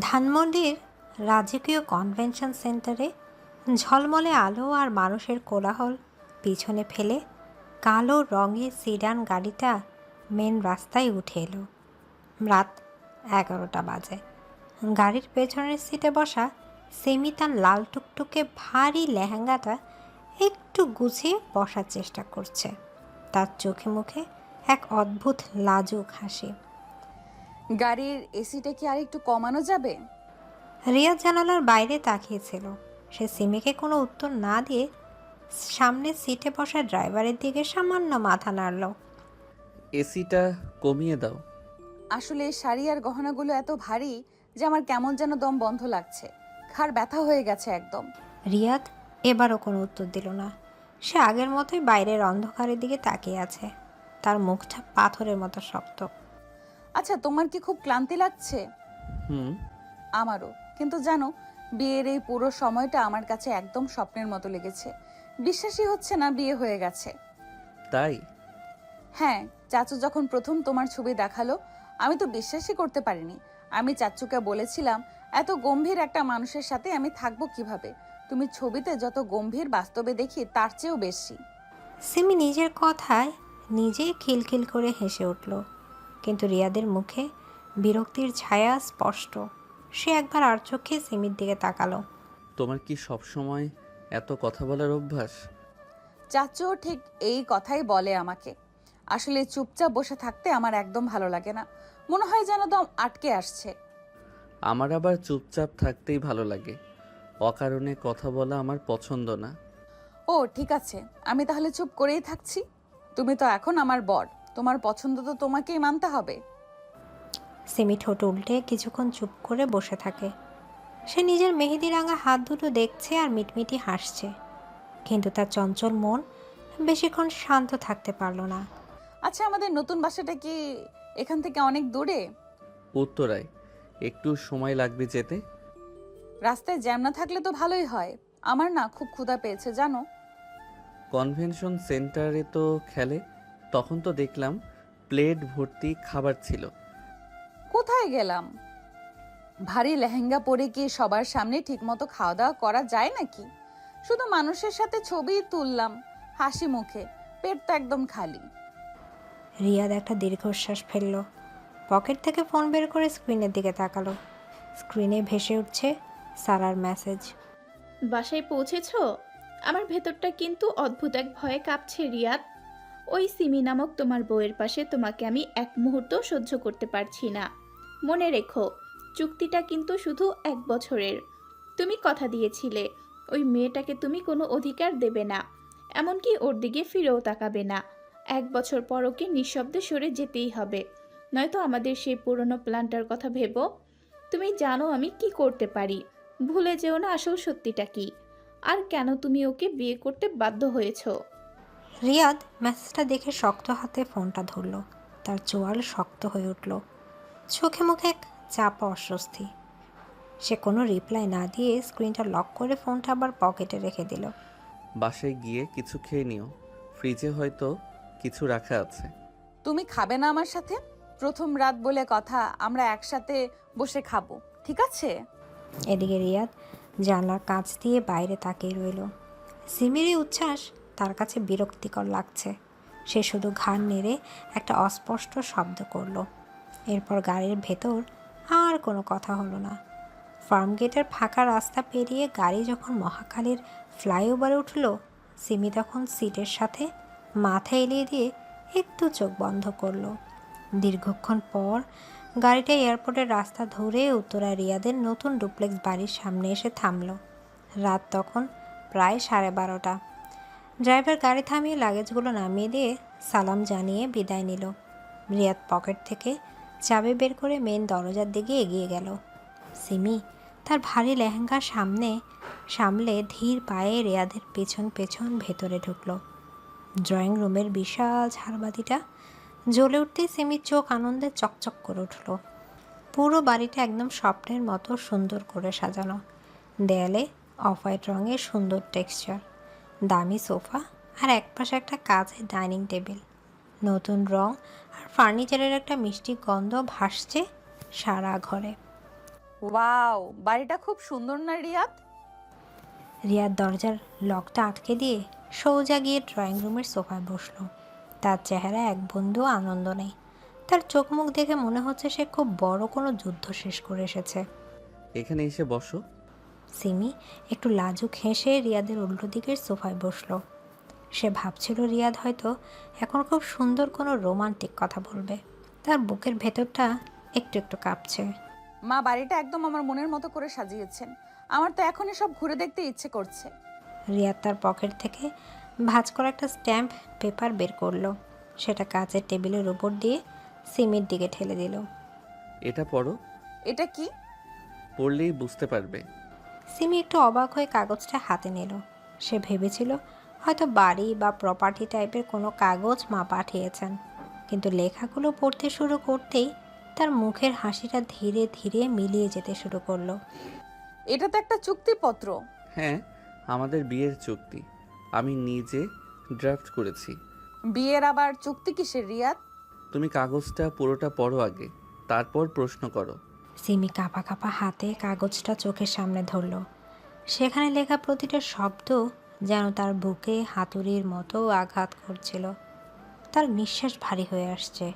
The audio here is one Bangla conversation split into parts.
ধানমন্ডির রাজকীয় কনভেনশন সেন্টারে ঝলমলে আলো আর মানুষের কোলাহল পিছনে ফেলে কালো রঙের সিডান গাড়িটা মেন রাস্তায় উঠে এলো। রাত 11টা বাজে। গাড়ির পেছনের সিটে বসা সেমি তার লাল টুকটুকে ভারী লেহেঙ্গাটা একটু গুছিয়ে বসার চেষ্টা করছে। তার চোখে মুখে এক অদ্ভুত লাজুক হাসি। গাড়ির এসিটা কি আর একটু কমানো যাবে? রিয়াদ জানালার বাইরে তাকিয়েছিল। সে সিমিকে কোনো উত্তর না দিয়ে সামনের সিটে বসা ড্রাইভারের দিকে সামান্য মাথা নাড়ল। এসিটা কমিয়ে দাও। আসলে এই শাড়ি আর গহনাগুলো এত ভারী যে আমার কেমন যেন দম বন্ধ লাগছে। ঘাড় ব্যথা হয়ে গেছে একদম। রিয়াদ এবারও কোনো উত্তর দিল না। সে আগের মতোই বাইরের অন্ধকারের দিকে তাকিয়ে আছে। তার মুখটা পাথরের মতো শক্ত। আচ্ছা, তোমার কি খুব ক্লান্তি লাগছে? হুম। আমারও। কিন্তু জানো, বিয়ের এই পুরো সময়টা আমার কাছে একদম স্বপ্নের মতো লেগেছে। বিশ্বাসই হচ্ছে না বিয়ে হয়ে গেছে। তাই? হ্যাঁ, চাচু যখন প্রথম তোমার ছবি দেখালো আমি তো বিশ্বাসই করতে পারিনি। আমি চাচুকে বলেছিলাম, এত গম্ভীর একটা মানুষের সাথে আমি থাকবো কিভাবে? তুমি ছবিতে যত গম্ভীর বাস্তবে দেখি তার চেয়েও বেশি। সিমি নিজের কথায় নিজেই খিলখিল করে হেসে উঠল। কিন্তু রিয়াদের মুখে বিরক্তির ছায়া স্পষ্ট। সে একবার আর চোখে সিমির দিকে তাকালো। তোমার কি সব সময় এত কথা বলার অভ্যাস? চাচুও ঠিক এই কথাই বলে আমাকে। আসলে চুপচাপ বসে থাকতে আমার একদম ভালো লাগে না। মনে হয় যেন দম আটকে আসছে। আমার আবার চুপচাপ থাকতেই ভালো লাগে। অকারণে কথা বলা আমার পছন্দ না। ও ঠিক আছে, আমি তাহলে চুপ করেই থাকছি। তুমি তো এখন আমার বর, তোমার পছন্দ তো তোমাকেই মানতে হবে। সিমি ঠোঁট উল্টে কিছুক্ষণ চুপ করে বসে থাকে। সে নিজের মেহেদি রাঙা হাত দুটো দেখছে আর মিটমিটি হাসছে। কিন্তু তার চঞ্চল মন বেশিক্ষণ শান্ত থাকতে পারল না। আচ্ছা, আমাদের নতুন বাসাটা কি এখান থেকে অনেক দূরে? উত্তরায়। একটু সময় লাগবে যেতে। রাস্তায় জ্যাম না থাকলে তো ভালোই হয়। আমার না খুব ক্ষুধা পেয়েছে জানো। কনভেনশন সেন্টারে তো খেলে, তখন তো দেখলাম প্লেট ভর্তি খাবার ছিল। কোথায় গেলাম? ভারী লেহেঙ্গা পরে কি সবার সামনে ঠিকমতো খাওয়া দাওয়া করা যায় নাকি? শুধু মানুষের সাথে ছবি তুললাম হাসি মুখে, পেট তো একদম খালি। রিয়াদ একটা দীর্ঘশ্বাস ফেলল। পকেট থেকে ফোন বের করে স্ক্রিনের দিকে তাকালো। স্ক্রিনে ভেসে উঠছে সারার মেসেজ। বাসায় পৌঁছেছো? আমার ভেতরটা কিন্তু অদ্ভুত এক ভয়ে কাঁপছে রিয়াদ। ওই সিমি নামক তোমার বউয়ের পাশে তোমাকে আমি এক মুহূর্ত সহ্য করতে পারছি না। মনে রেখো, চুক্তিটা কিন্তু শুধু 1 বছরের। তুমি কথা দিয়েছিলে ওই মেয়েটাকে তুমি কোনো অধিকার দেবে না, এমনকি ওর দিকে ফিরেও তাকাবে না। 1 বছর পর ওকে নিঃশব্দে সরে যেতেই হবে, নয়তো আমাদের সেই পুরনো প্ল্যানটার কথা ভেবো। তুমি জানো আমি কি করতে পারি। ভুলে যেও না আসল সত্যিটা কি, আর কেন তুমি ওকে বিয়ে করতে বাধ্য হয়েছো। রিয়াদ মেসেজটা দেখে শক্ত হাতে ফোনটা ধরল। তার চোয়াল শক্ত হয়ে উঠল। চোখে মুখে এক চাপা অস্বস্তি। সে কোনো রিপ্লাই না দিয়ে স্ক্রিনটা লক করে ফোনটা আবার পকেটে রেখে দিল। বাসায় গিয়ে কিছু খেয়ে নিও, ফ্রিজে হয়তো কিছু রাখা আছে। তুমি খাবে না আমার সাথে? প্রথম রাত বলে কথা, আমরা একসাথে বসে খাবো, ঠিক আছে? এদিকে রিয়াদ জানলার কাঁচ দিয়ে বাইরে তাকিয়ে রইল। সিমির এই উচ্ছ্বাস তার কাছে বিরক্তিকর লাগছে। সে শুধু ঘাড় নেড়ে একটা অস্পষ্ট শব্দ করল। এরপর গাড়ির ভেতর আর কোনো কথা হলো না। ফার্মগেটের ফাঁকা রাস্তা পেরিয়ে গাড়ি যখন মহাখালীর ফ্লাইওভারে উঠল, সিমি তখন সিটের সাথে মাথা এলিয়ে দিয়ে একটু চোখ বন্ধ করলো। দীর্ঘক্ষণ পর গাড়িটা এয়ারপোর্টের রাস্তা ধরে উত্তরা রিয়াদের নতুন ডুপ্লেক্স বাড়ির সামনে এসে থামল। রাত তখন প্রায় 12:30। ড্রাইভার গাড়ি থামিয়ে লাগেজগুলো নামিয়ে দিয়ে সালাম জানিয়ে বিদায় নিল। রিয়াদ পকেট থেকে চাবি বের করে মেন দরজার দিকে এগিয়ে গেল। সিমি তার ভারী লেহেঙ্গা সামলে ধীর পায়ে রিয়াদের পেছন পেছন ভেতরে ঢুকল। ড্রয়িং রুমের বিশাল ঝাড়বাতিটা জ্বলে উঠতেই সিমির চোখ আনন্দে চকচক করে উঠল। পুরো বাড়িটা একদম স্বপ্নের মতো সুন্দর করে সাজানো। দেয়ালে অফ হোয়াইট রঙের সুন্দর টেক্সচার, দামি সোফা আর একপাশে একটা কাচের ডাইনিং টেবিল। নতুন রং আর ফার্নিচারের একটা মিষ্টি গন্ধ ভাসছে সারা ঘরে। ওয়াও, বাড়িটা খুব সুন্দর না রিয়াদ? রিয়াদ দরজার লকটা আটকে দিয়ে সোজা গিয়ে ড্রয়িং রুমের সোফায় বসলো। তার চেহারা এক বন্ধু আনন্দ নেই। তার চোখ মুখ দেখে মনে হচ্ছে সে খুব বড় কোনো যুদ্ধ শেষ করে এসেছে। এখানে এসে বসো। সিমি একটু লাজুক হেসে রিয়াদের উল্টো দিকের সোফায় বসলো। সে ভাবছিল রিয়াদ হয়তো এখন খুব সুন্দর কোনো রোমান্টিক কথা বলবে। তার বুকের ভেতরটা একটু একটু কাঁপছে। মা বাড়িটা একদম আমার মনের মতো করে সাজিয়েছেন। আমার তো এখনই সব ঘুরে দেখতে ইচ্ছে করছে। রিয়াদ তার পকেট থেকে ভাঁজ করা একটা স্ট্যাম্প পেপার বের করলো। সেটা কাচের টেবিলের উপর দিয়ে সিমির দিকে ঠেলে দিল। এটা পড়ো। এটা কি? পড়লেই বুঝতে পারবে। সিমি একটু অবাক হয়ে কাগজটা হাতে নিল। সে ভেবেছিল হয়তো বাড়ি বা প্রপার্টি টাইপের কোনো কাগজ মা পাঠিয়েছেন, কিন্তু লেখাগুলো পড়তে শুরু করতেই তার মুখের হাসিটা ধীরে ধীরে মিলিয়ে যেতে শুরু করলো। এটা তো একটা চুক্তিপত্র। হ্যাঁ, আমাদের বিয়ের চুক্তি আমি নিজে ড্রাফট করেছি। বিয়ের আবার চুক্তি কিসের রিয়াদ? তুমি কাগজটা পুরোটা পড়ো আগে, তারপর প্রশ্ন করো। সিমি কাঁপা কাঁপা হাতে কাগজটা চোখের সামনে ধরল। সেখানে লেখা প্রতিটা শব্দ যেন তার বুকে হাতুড়ির মতো আঘাত করছিল। তার নিঃশ্বাস ভারী হয়ে আসছে।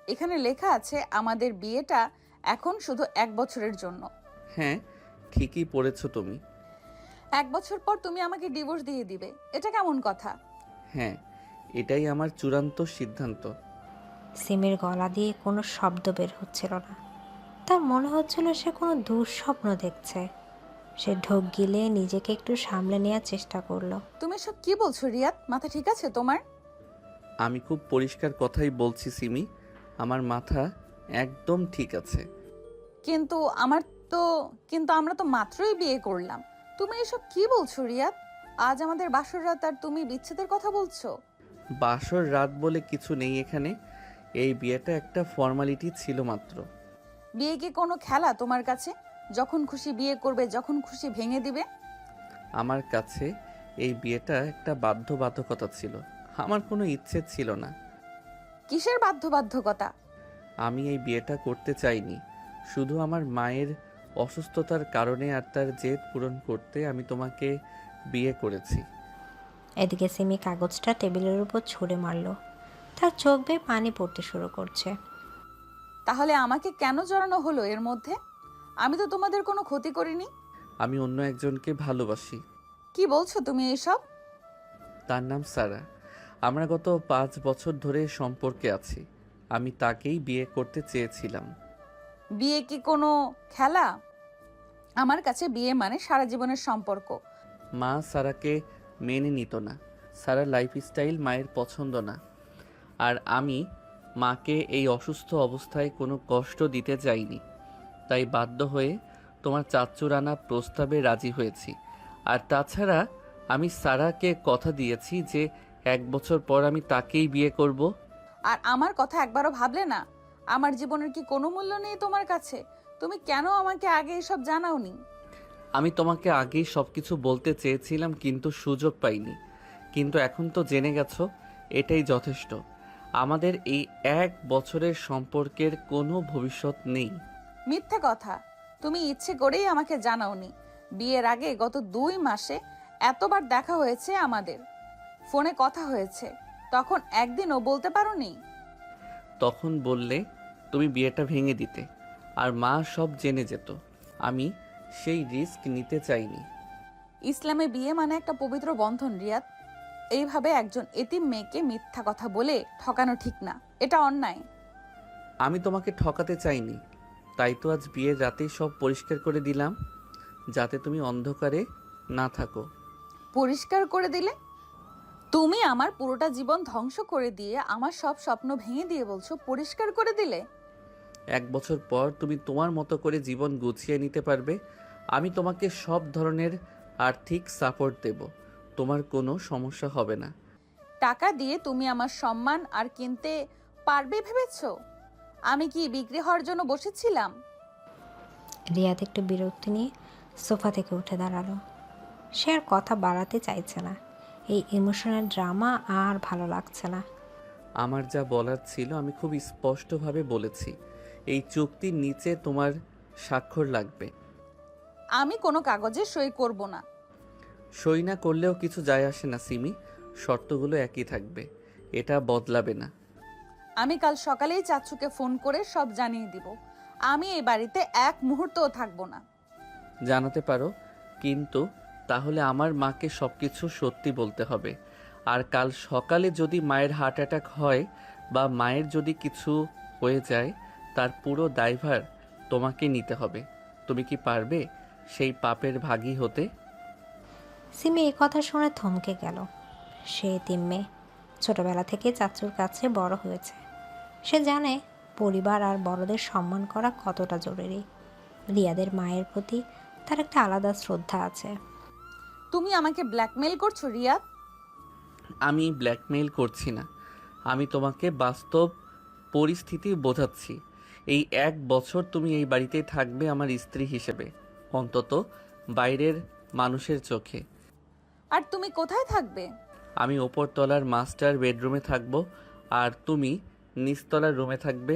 এখানে লেখা আছে আমাদের বিয়েটা এখন শুধু 1 বছরের জন্য। হ্যাঁ, ঠিকই পড়েছো তুমি। 1 বছর পর তুমি আমাকে ডিভোর্স দিয়ে দিবে, এটা কেমন কথা? হ্যাঁ, এটাই আমার চূড়ান্ত সিদ্ধান্ত। সিমির গলা দিয়ে কোনো শব্দ বের হচ্ছিল না। তার মনে হচ্ছিল সে কোনো দুঃস্বপ্ন দেখছে। সে ঢোক গিলে নিজেকে একটু সামলে নেওয়ার চেষ্টা করলো। তুমি সব কি বলছো রিয়াদ? মাথা ঠিক আছে তোমার? আমি খুব পরিষ্কার কথাই বলছি সিমি, আমার মাথা একদম ঠিক আছে। কিন্তু আমরা তো মাত্রই বিয়ে করলাম। তুমি এসব কি বলছো রিয়াদ? আজ আমাদের বাসর রাত আর তুমি বিচ্ছেদের কথা বলছো? বাসর রাত বলে কিছু নেই এখানে। এই বিয়েটা একটা ফর্মালিটি ছিল মাত্র। বিয়ে কি কোনো খেলা তোমার কাছে? যখন খুশি বিয়ে করবে, যখন খুশি ভেঙে দিবে। আমার কাছে এই বিয়েটা একটা বাধ্যবাধকতা ছিল। আমার কোনো ইচ্ছে ছিল না। কিসের বাধ্যবাধকতা? আমি এই বিয়েটা করতে চাইনি। শুধু আমার মায়ের অসুস্থতার কারণে আর তার জেদ পূরণ করতে আমি তোমাকে বিয়ে করেছি। এদিকে সিমি কাগজটা টেবিলের উপর ছুঁড়ে মারল। তার চোখ বেয়ে পানি পড়তে শুরু করছে। তাহলে আমাকে কেন জড়ানো হলো এর মধ্যে? আমি তো তোমাদের কোনো ক্ষতি করিনি। আমি অন্য একজনকে ভালোবাসি। কি বলছো তুমি এসব? তার নাম সারা। আমরা গত 5 বছর ধরে সম্পর্কে আছি। আমি তাকেই বিয়ে করতে চেয়েছিলাম। বিয়ে কি কোনো খেলা? আমার কাছে বিয়ে মানে সারা জীবনের সম্পর্ক। মা সারাকে মেনে নিত না। সারার লাইফস্টাইল মায়ের পছন্দ না। আর আমি মাকে এই অসুস্থ অবস্থায় কোনো কষ্ট দিতে চাইনি। তাই বাধ্য হয়ে তোমার চাচ্চুর আনা প্রস্তাবে রাজি হয়েছি। আর তাছাড়া আমি সারাকে কথা দিয়েছি যে 1 বছর পর আমি তাকেই বিয়ে করব। আর আমার কথা একবারও ভাবলে না? আমার জীবনের কি কোনো মূল্য নেই তোমার কাছে? তুমি কেন আমাকে আগে এসব জানাওনি? আমি তোমাকে আগেই সব কিছু বলতে চেয়েছিলাম, কিন্তু সুযোগ পাইনি। কিন্তু এখন তো জেনে গেছো, এটাই যথেষ্ট। আমাদের এই 1 বছরের সম্পর্কের কোনো ভবিষ্যৎ নেই। মিথ্যে কথা। তুমি ইচ্ছে করেই আমাকে জানাওনি। বিয়ের আগে গত 2 মাসে এতবার দেখা হয়েছে আমাদের, ফোনে কথা হয়েছে, তখন একদিনও বলতে পারোনি? তখন বললে তুমি বিয়েটা ভেঙে দিতে, আর মা সব জেনে যেত। আমি সেই রিস্ক নিতে চাইনি। ইসলামে বিয়ে মানে একটা পবিত্র বন্ধন রিয়াদ। এইভাবে একজন এতিম মেয়েকে মিথ্যা কথা বলে ঠকানো ঠিক না, এটা অন্যায়। আমি তোমাকে ঠকাতে চাইনি, তাই তো আজ বিয়ের রাতেই সব পরিষ্কার করে দিলাম, যাতে তুমি অন্ধকারে না থাকো। পরিষ্কার করে দিলে? তুমি আমার পুরোটা জীবন ধ্বংস করে দিয়ে আমার সব স্বপ্ন ভেঙে দিয়ে বলছো পরিষ্কার করে দিলে? 1 বছর পর তুমি তোমার মতো করে জীবন গুছিয়ে নিতে পারবে। আমি তোমাকে সব ধরনের আর্থিক সাপোর্ট দেব। তোমার কোনো সমস্যা হবে না। টাকা দিয়ে তুমি আমার সম্মান আর কিনতে পারবে ভেবেছো? আমি কি বিক্রি হওয়ার জন্য বসেছিলাম? রিয়াদ একটু বিরক্তি নিয়ে সোফা থেকে উঠে দাঁড়ালো। সে আর কথা বাড়াতে চাইছে না। এই ইমোশনাল ড্রামা আর ভালো লাগছে না। আমার যা বলার ছিল আমি খুব স্পষ্টভাবে বলেছি। এই চুক্তির নিচে তোমার স্বাক্ষর লাগবে। আমি কোনো কাগজে সই করব না। সই না করলেও কিছু যায় আসে না সিমি, শর্তগুলো একই থাকবে, এটা বদলাবে না। আমি কাল সকালেই চাচুকে ফোন করে সব জানিয়ে দিব। আমি এই বাড়িতে এক মুহূর্তও থাকবো না। জানাতে পারো, কিন্তু তাহলে আমার মাকে সবকিছু সত্যি বলতে হবে। আর কাল সকালে যদি মায়ের হার্ট অ্যাটাক হয় বা মায়ের যদি কিছু হয়ে যায়, তার পুরো দায়ভার তোমাকে নিতে হবে। তুমি কি পারবে সেই পাপের ভাগী হতে? সিমি এই কথা শুনে থমকে গেল। সে এতিম মেয়ে, ছোটবেলা থেকে চাচুর কাছে বড় হয়েছে। সে জানে পরিবার আর বড়দের সম্মান করা কতটা জরুরি। রিয়াদের মায়ের প্রতি তার একটা আলাদা শ্রদ্ধা আছে। তুমি আমাকে ব্ল্যাকমেল করছো রিয়াদ? আমি ব্ল্যাকমেইল করছি না, আমি তোমাকে বাস্তব পরিস্থিতি বোঝাচ্ছি। এই 1 বছর তুমি এই বাড়িতেই থাকবে আমার স্ত্রী হিসেবে, অন্তত বাইরের মানুষের চোখে। আর তুমি কোথায় থাকবে? আমি ওপরতলার মাস্টার বেডরুমে থাকবো, আর তুমি নিচতলার রুমে থাকবে।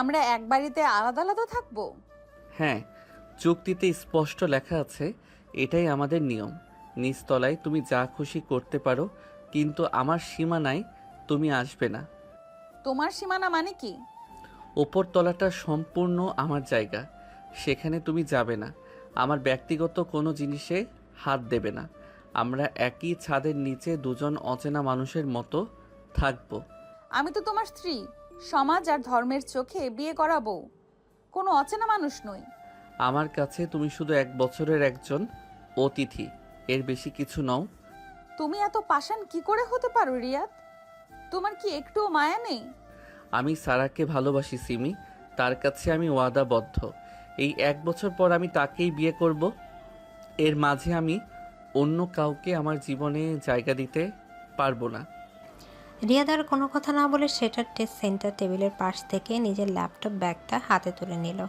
আমরা এক বাড়িতে আলাদা আলাদা থাকবো? হ্যাঁ, চুক্তিতে স্পষ্ট লেখা আছে, এটাই আমাদের নিয়ম। নিচতলায় তুমি যা খুশি করতে পারো, কিন্তু আমার সীমানায় তুমি আসবে না। তোমার সীমানা মানে কি? ওপরতলাটা সম্পূর্ণ আমার জায়গা, সেখানে তুমি যাবে না। আমার ব্যক্তিগত কোনো জিনিসে হাত দেবে না। আমরা একই ছাদের নিচে দুজন অচেনা মানুষের মতো থাকবো। আমি তো তোমার স্ত্রী, সমাজ আর ধর্মের চোখে বিয়ে করা বউ, কোনো অচেনা মানুষ নই। আমার কাছে তুমি শুধু 1 বছরের একজন অতিথি, এর বেশি কিছু নও। তুমি এত পাষাণ কি করে হতে পারো রিয়াদ? তোমার কি একটুও মায়া নেই? আমি সারাকে ভালোবাসি সিমি, তার কাছে আমি ওয়াদাবদ্ধ। এই 1 বছর পর আমি তাকেই বিয়ে করব। এর মাঝে আমি অন্য কাউকে আমার জীবনে জায়গা দিতে পারবো না। রিয়াদ আর কোনো কথা না বলে সেটার সেন্টার টেবিলের পাশ থেকে নিজের ল্যাপটপ ব্যাগটা হাতে তুলে নিল।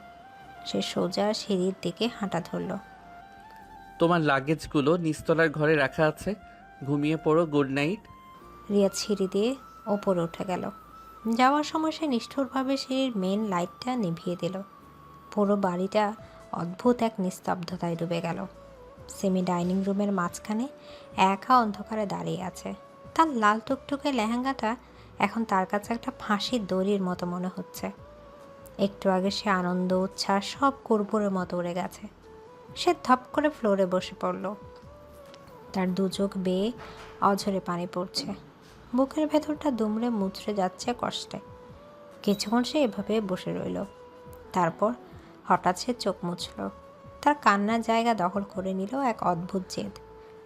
সে সোজা সিঁড়ির দিকে হাঁটা ধরল। তোমার লাগেজগুলো নিচতলার ঘরে রাখা আছে, ঘুমিয়ে পড়ো, গুড নাইট। রিয়াদ সিঁড়ি দিয়ে ওপরে উঠে গেল। যাওয়ার সময় সে নিষ্ঠুরভাবে সিঁড়ির মেন লাইটটা নিভিয়ে দিল। পুরো বাড়িটা অদ্ভুত এক নিস্তব্ধতায় ডুবে গেল। সেমি ডাইনিং রুমের মাঝখানে একা অন্ধকারে দাঁড়িয়ে আছে। তার লাল টুকটুকে লেহেঙ্গাটা এখন তার কাছে একটা ফাঁসির দড়ির মতো মনে হচ্ছে। একটু আগে সে আনন্দ উচ্ছ্বাস সব কুরকুরের মতো উড়ে গেছে। সে ধপ করে ফ্লোরে বসে পড়ল। তার দু চোখ বেয়ে অঝরে পানি পড়ছে। বুকের ভেতরটা দুমড়ে মুচড়ে যাচ্ছে কষ্টে। কিছুক্ষণ সে এভাবে বসে রইল। তারপর হঠাৎ সে চোখ মুছল। তার কান্নার জায়গা দখল করে নিল এক অদ্ভুত জেদ।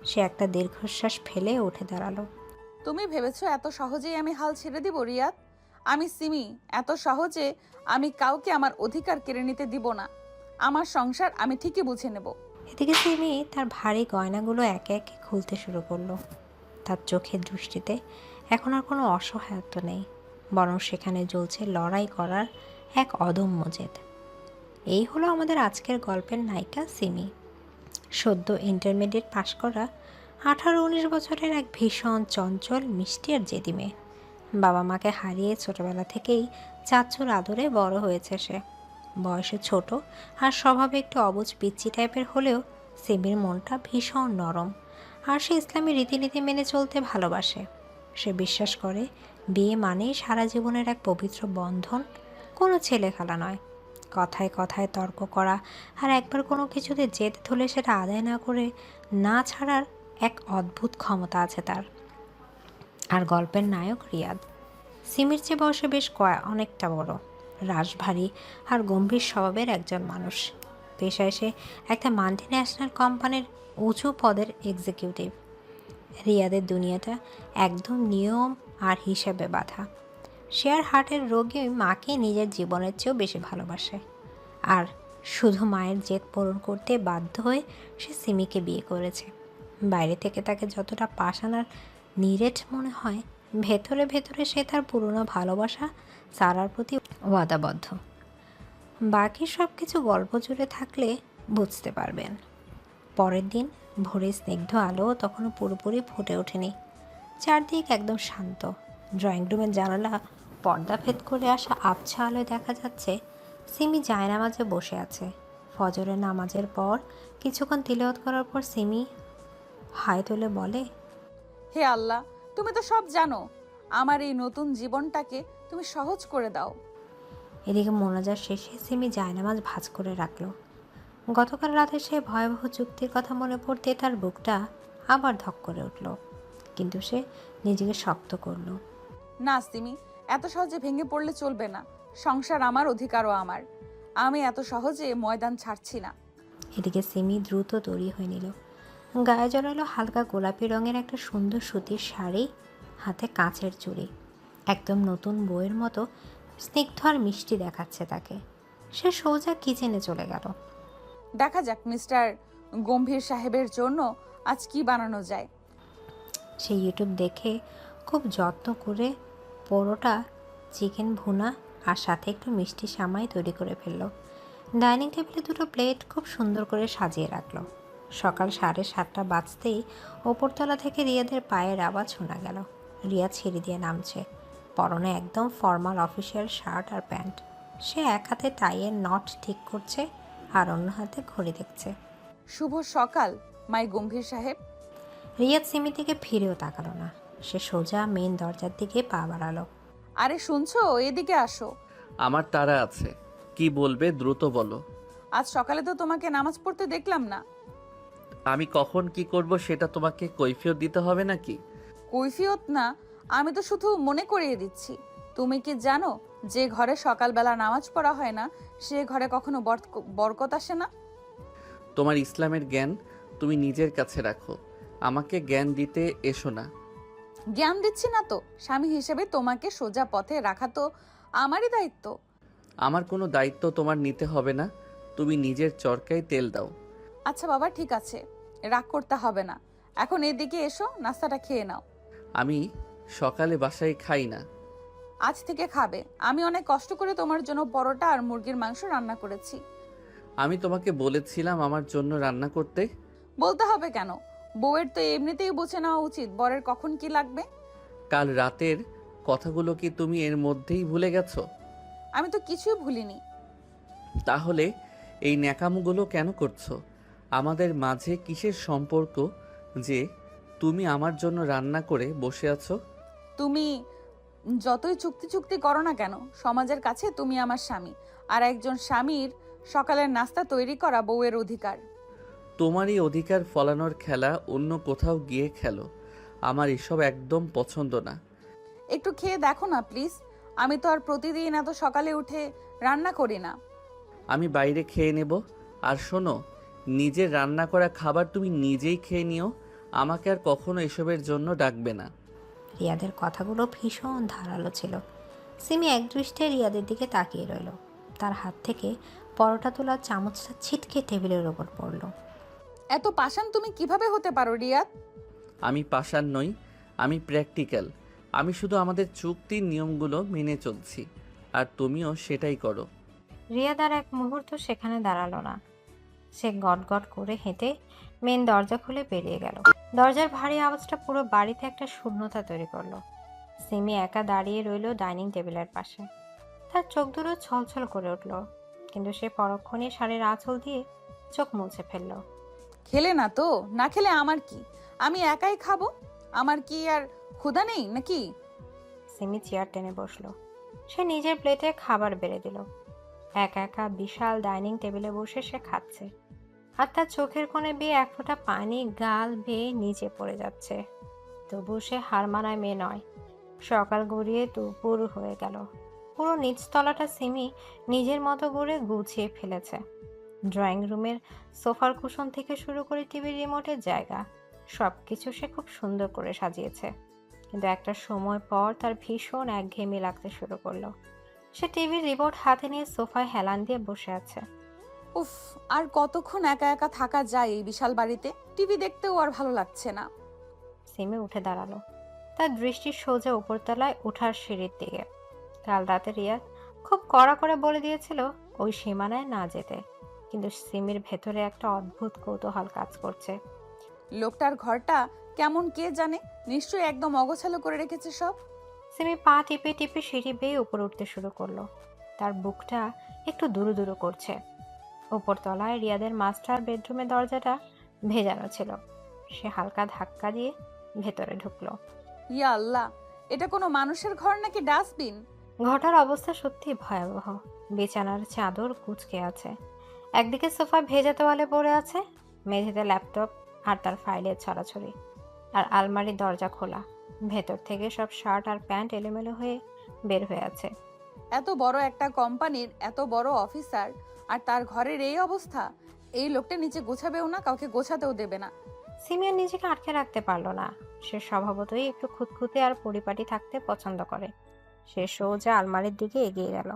সে একটা দীর্ঘশ্বাস ফেলে উঠে দাঁড়ালো। তুমি ভেবেছো এত সহজেই আমি হাল ছেড়ে দিব রিয়াদ? আমি সিমি, এত সহজে আমি কাউকে আমার অধিকার কেড়ে নিতে দিব না। আমার সংসার আমি ঠিকই বুঝে নেব। এদিকে সিমি তার ভারী গয়নাগুলো একে একে খুলতে শুরু করলো। তার চোখের দৃষ্টিতে এখন আর কোনো অসহায়ত্ব নেই, বরং সেখানে জ্বলছে লড়াই করার এক অদম্য জেদ। এই হলো আমাদের আজকের গল্পের নায়িকা সিমি। সদ্য ইন্টারমিডিয়েট পাশ করা 18-19 বছরের এক ভীষণ চঞ্চল, মিষ্টি আর জেদি মেয়ে। বাবা মাকে হারিয়ে ছোটবেলা থেকেই চাচুর আদরে বড় হয়েছে সে। বয়সে ছোট আর স্বভাবে একটু অবুঝ পিচ্চি টাইপের হলেও সিমির মনটা ভীষণ নরম, আর সে ইসলামী রীতিনীতি মেনে চলতে ভালোবাসে। সে বিশ্বাস করে বিয়ে মানেই সারা জীবনের এক পবিত্র বন্ধন, কোনো ছেলে খেলা নয়। কথায় কথায় তর্ক করা আর একবার কোনো কিছুতে জেদ ধরলে সেটা আদায় না করে না ছাড়ার এক অদ্ভুত ক্ষমতা আছে তার। আর গল্পের নায়ক রিয়াদ সিমির চেয়ে বয়সে বেশ অনেকটা বড়, রাশভারী আর গম্ভীর স্বভাবের একজন মানুষ। পেশায় সে একটা মাল্টিন্যাশনাল কোম্পানির উঁচু পদের এক্সিকিউটিভ। রিয়াদের দুনিয়াটা একদম নিয়ম আর হিসেবে বাঁধা। শেয়ার হার্টের রোগী মাকে নিজের জীবনের চেয়েও বেশি ভালোবাসে, আর শুধু মায়ের জেদ পূরণ করতে বাধ্য হয়ে সে সিমিকে বিয়ে করেছে। বাইরে থেকে তাকে যতটা পাষাণ আর নিরেট মনে হয়, ভেতরে ভেতরে সে তার পুরনো ভালোবাসা সারার প্রতি ওয়াদাবদ্ধ। বাকি সব কিছু গল্প জুড়ে থাকলে বুঝতে পারবেন। পরের দিন ভোরে স্নিগ্ধ আলো তখনও পুরোপুরি ফুটে ওঠেনি। চারদিক একদম শান্ত। ড্রয়িং রুমের জানালা পর্দা ভেদ করে আসা আবছা আলোয় দেখা যাচ্ছে সিমি জায়নামাজে বসে আছে। ফজরের নামাজের পর কিছুক্ষণ তিলাওয়াত করার পর সিমি হাই তুলে বলে, হে আল্লাহ, তুমি তো সব জানো, আমার এই নতুন জীবনটাকে তুমি সহজ করে দাও। এদিকে মোনাজাত শেষে সিমি জায়নামাজ ভাঁজ করে রাখল। গতকাল রাতে সে ভয়াবহ চুক্তির কথা মনে পড়তে তার বুকটা আবার ধক করে উঠল, কিন্তু সে নিজেকে শক্ত করল। না সিমি, এত সহজে ভেঙে পড়লে চলবে না। সংসার আমার, অধিকারও আমার। আমি এত সহজে ময়দান ছাড়ছি না। এদিকে সিমি দ্রুত তৈরি হয়ে নিল। গায়ে জড়ালো হালকা গোলাপি রঙের একটা সুন্দর সুতির শাড়ি, হাতে কাঁচের চুড়ি। একদম নতুন বউয়ের মতো স্নিগ্ধ আর মিষ্টি দেখাচ্ছে তাকে। সে সোজা কিচেনে চলে গেল। দেখা যাক মিস্টার গম্ভীর সাহেবের জন্য আজ কি বানানো যায়। সে ইউটিউব দেখে খুব যত্ন করে পরোটা, চিকেন ভুনা আর সাথে একটু মিষ্টি সামাই তৈরি করে ফেলল। ডাইনিং টেবিলে দুটো প্লেট খুব সুন্দর করে সাজিয়ে রাখলো। সকাল 7:30 বাজতেই ওপরতলা থেকে রিয়াদের পায়ের আওয়াজ শোনা গেল। রিয়াদ সিঁড়ি দিয়ে নামছে, পরনে একদম ফর্মাল অফিসিয়াল শার্ট আর প্যান্ট। সে এক হাতে টাইয়ের নট ঠিক করছে আর অন্য হাতে ঘড়ি দেখছে। শুভ সকাল মাই গম্ভীর সাহেব। রিয়াদ সিমি থেকে ফিরেও তাকালো না। সে সোজা মেইন দরজার দিকে পা বাড়ালো। আরে শুনছো, এদিকে আসো। আমার তাড়া আছে, কি বলবে দ্রুত বলো। আজ সকালে তো তোমাকে নামাজ পড়তে দেখলাম না। আমি কখন কি করব সেটা তোমাকে কৈফিয়ত দিতে হবে নাকি? কৈফিয়ত না, আমি তো শুধু মনে করিয়ে দিচ্ছি। তুমি কি জানো যে ঘরে সকালবেলা নামাজ পড়া হয় না সে ঘরে কখনো বরকত আসে না? তোমার ইসলামের জ্ঞান তুমি নিজের কাছে রাখো, আমাকে জ্ঞান দিতে এসো না। জ্ঞান দিচ্ছি না তো, স্বামী হিসেবে তোমাকে সোজা পথে রাখা তো আমারই দায়িত্ব। আমার কোনো দায়িত্ব তোমার নিতে হবে না, তুমি নিজের চরকায় তেল দাও। আচ্ছা বাবা, ঠিক আছে, রাগ করতে হবে না। এখন এদিকে এসো, নাস্তাটা খেয়ে নাও। আমি সকালে বাসায় খাই না। আজ থেকে খাবে। আমি অনেক কষ্ট করে তোমার জন্য পরোটা আর মুরগির মাংস রান্না করেছি। আমি তোমাকে বলেছিলাম আমার জন্য রান্না করতে। বলতে হবে কেন? বউয়ের তো এমনিতেই বুঝে নেওয়া উচিত বরের কখন কি লাগবে। কাল রাতের কথাগুলো কি তুমি এর মধ্যেই ভুলে গেছো? আমি তো কিছুই ভুলিনি। তাহলে এই ন্যাকামোগুলো কেন করছো? আমাদের মাঝে কিসের সম্পর্ক যে তুমি আমার জন্য রান্না করে বসে আছো? তুমি যতই চুক্তি চুক্তি করো না কেন, সমাজের কাছে তুমি আমার স্বামী, আর একজন স্বামীর সকালের নাস্তা তৈরি করা বউয়ের অধিকার। তোমারই অধিকার ফলানোর খেলা অন্য কোথাও গিয়ে খেলো, আমার এসব একদম পছন্দ না। একটু খেয়ে দেখো না প্লিজ। আমি তো আর প্রতিদিন এত সকালে উঠে রান্না করি না। আমি বাইরে খেয়ে নেব। আর শোনো, নিজের রান্না করা খাবার তুমি নিজেই খেয়ে নিও, আমাকে আর কখনো এসবের জন্য ডাকবে না। রিয়াদের কথাগুলো ভীষণ ধারালো ছিল। সিমি একদৃষ্টে রিয়াদের দিকে তাকিয়ে রইল। তার হাত থেকে পরোটা তোলার চামচটা ছিটকে টেবিলের ওপর পড়ল। এত পাষাণ তুমি কিভাবে হতে পারো রিয়াদ? আমি পাষাণ নই, আমি প্র্যাকটিক্যাল। আমি শুধু আমাদের চুক্তির নিয়মগুলো মেনে চলছি, আর তুমিও সেটাই করো। রিয়াদ আর এক মুহূর্ত সেখানে দাঁড়ালো না। সে গটগট করে হেঁটে মেন দরজা খুলে বেরিয়ে গেল। দরজার ভারী আওয়াজটা পুরো বাড়িতে একটা শূন্যতা তৈরি করলো। সিমি একা দাঁড়িয়ে রইল ডাইনিং টেবিলের পাশে। তার চোখ দুটো ছলছল করে উঠল, কিন্তু সে পরক্ষণে শাড়ির আঁচল দিয়ে চোখ মুছে ফেলল। খেলে না তো? না খেলে আমার কি? আমি একাই খাবো। আমার কি আর ক্ষুধা নেই নাকি? সিমি চেয়ার টেনে বসলো। সে নিজের প্লেটে খাবার বেড়ে দিল। একা একা বিশাল ডাইনিং টেবিলে বসে সে খাচ্ছে, আর তার চোখের কোণে বেয়ে এক ফোঁটা পানি গাল বেয়ে নিচে পড়ে যাচ্ছে। তবু সে হার মানায় মেয়ে নয়। সকাল গড়িয়ে দুপুর হয়ে গেল। পুরো নিচতলাটা সিমি নিজের মতো করে গুছিয়ে ফেলেছে। ড্রয়িং রুমের সোফার কুশন থেকে শুরু করে টিভি রিমোটের জায়গা, সব কিছু সে খুব সুন্দর করে সাজিয়েছে। কিন্তু একটা সময় পর তার ভীষণ একঘেয়েমি লাগতে শুরু করলো। সে টিভির রিমোট হাতে নিয়ে সোফায় হেলান দিয়ে বসে আছে। উফ, আর কতক্ষণ একা একা থাকা যায় এই বিশাল বাড়িতে? টিভি দেখতেও আর ভালো লাগছে না। সিমি উঠে দাঁড়ালো। তার দৃষ্টি সোজা উপরতলায় ওঠার সিঁড়ির দিকে। কাল রাতে রিয়াদ খুব কড়া করে বলে দিয়েছিল ওই সীমানায় না যেতে, কিন্তু সিমির ভেতরে একটা অদ্ভুত কৌতূহল কাজ করছে। লোকটার ঘরটা কেমন কে জানে, নিশ্চয়ই একদম অগোছালো করে রেখেছে সব। সিমি পা টিপে টিপে সিঁড়ি বেয়ে উপরে উঠতে শুরু করলো। তার বুকটা একটু দুরু দুরু করছে। উপরতলায় রিয়াদের মাস্টার বেডরুমের দরজাটা ভেজানো ছিল। সে হালকা ধাক্কা দিয়ে ভেতরে ঢুকলো। ইয়া আল্লাহ, এটা কোনো মানুষের ঘর নাকি ডাস্টবিন? ঘরটার অবস্থা সত্যি ভয়াবহ। বিছানার চাদর কুঁচকে আছে, একদিকে সোফা ভেজা তোয়ালে পড়ে আছে, মেঝেতে ল্যাপটপ আর তার ফাইলের ছড়াছড়ি, আর আলমারির দরজা খোলা। ভেতর থেকে সব শার্ট আর প্যান্ট এলোমেলো হয়ে বের হয়ে আছে। এত বড় একটা কোম্পানির এত বড় অফিসার, আর তার ঘরের এই অবস্থা। এই লোকটা নিচে গোছাবেও না, কাউকে গোছাতেও দেবে না। সিমিয়ন নিজেকে আটকে রাখতে পারলো না। সে স্বভাবতই একটু খুঁতখুঁতে আর পরিপাটি থাকতে পছন্দ করে। সে সোজা আলমারির দিকে এগিয়ে গেল।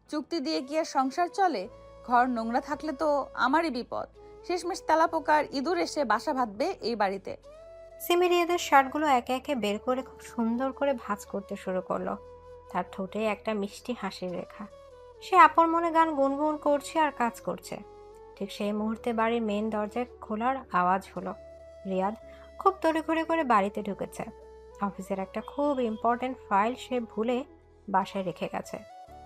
চুক্তি দিয়ে কি আর সংসার চলে? ঘর নোংরা থাকলে তো আমারই বিপদ। শেষমেশ তেলাপোকার ইঁদুর এসে বাসা বাঁধবে এই বাড়িতে। সিমি রিয়াদের শার্টগুলো একে একে বের করে খুব সুন্দর করে ভাঁজ করতে শুরু করলো। তার ঠোঁটে একটা মিষ্টি হাসির রেখা। সে আপন মনে গান গুনগুন করছে আর কাজ করছে। ঠিক সেই মুহূর্তে বাড়ির মেন দরজায় খোলার আওয়াজ হলো। রিয়াদ খুব তড়িঘড়ি করে বাড়িতে ঢুকেছে। অফিসের একটা খুব ইম্পর্ট্যান্ট ফাইল সে ভুলে বাসায় রেখে গেছে।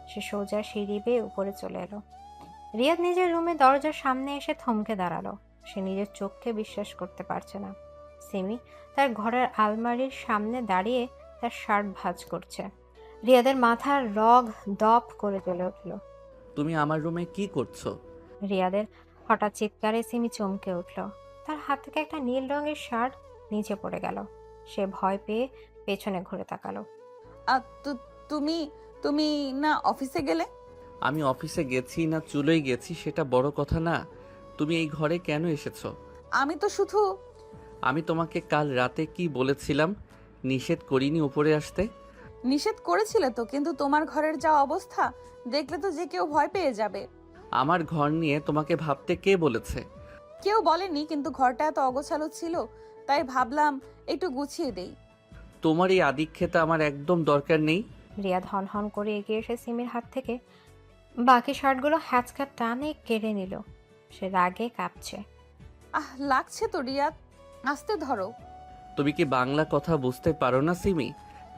সে সোজা সিঁড়ি বেয়ে উপরে চলে এলো। রিয়াদ নিজের রুমে দরজার সামনে এসে থমকে দাঁড়ালো। সে নিজের চোখকে বিশ্বাস করতে পারছে না। সিমি তার ঘরের আলমারির সামনে দাঁড়িয়ে তার শার্ট ভাঁজ করছে। রিয়াদের মাথার রগ দপ করে জ্বলে উঠল। তুমি আমার রুমে কি করছো? রিয়াদের হঠাৎ চিৎকারে সিমি চমকে উঠল। তার হাত থেকে একটা নীল রঙের শার্ট নিচে পড়ে গেল। সে ভয় পেয়ে পেছনে ঘুরে তাকালো। তুমি তুমি না অফিসে গেলে? আমি অফিসে গেছি না চুলোই গেছি সেটা বড় কথা না। তুমি এই ঘরে কেন এসেছো? আমি তো শুধু... আমি তোমাকে কাল রাতে কি বলেছিলাম? নিষেধ করিনি উপরে আসতে? নিষেধ করেছিলে তো, কিন্তু তোমার ঘরের যা অবস্থা দেখলে তো যে কেউ ভয় পেয়ে যাবে। আমার ঘর নিয়ে তোমাকে ভাবতে কে বলেছে? কেউ বলেনি, কিন্তু ঘরটা এত অগোছালো ছিল, তাই ভাবলাম একটু গুছিয়ে দেই। তোমার এই আদিক্ষেতা আমার একদম দরকার নেই। রিয়াদ হন হন করে এগিয়ে এসে সিমির হাত থেকে বাকি শার্টগুলো হ্যাচকা টানে কেড়ে নিল। সে রাগে কাঁপছে। লাগছে তো রিয়াদ, আস্তে ধরো। তুমি কি বাংলা কথা বুঝতে পারো না সিমি?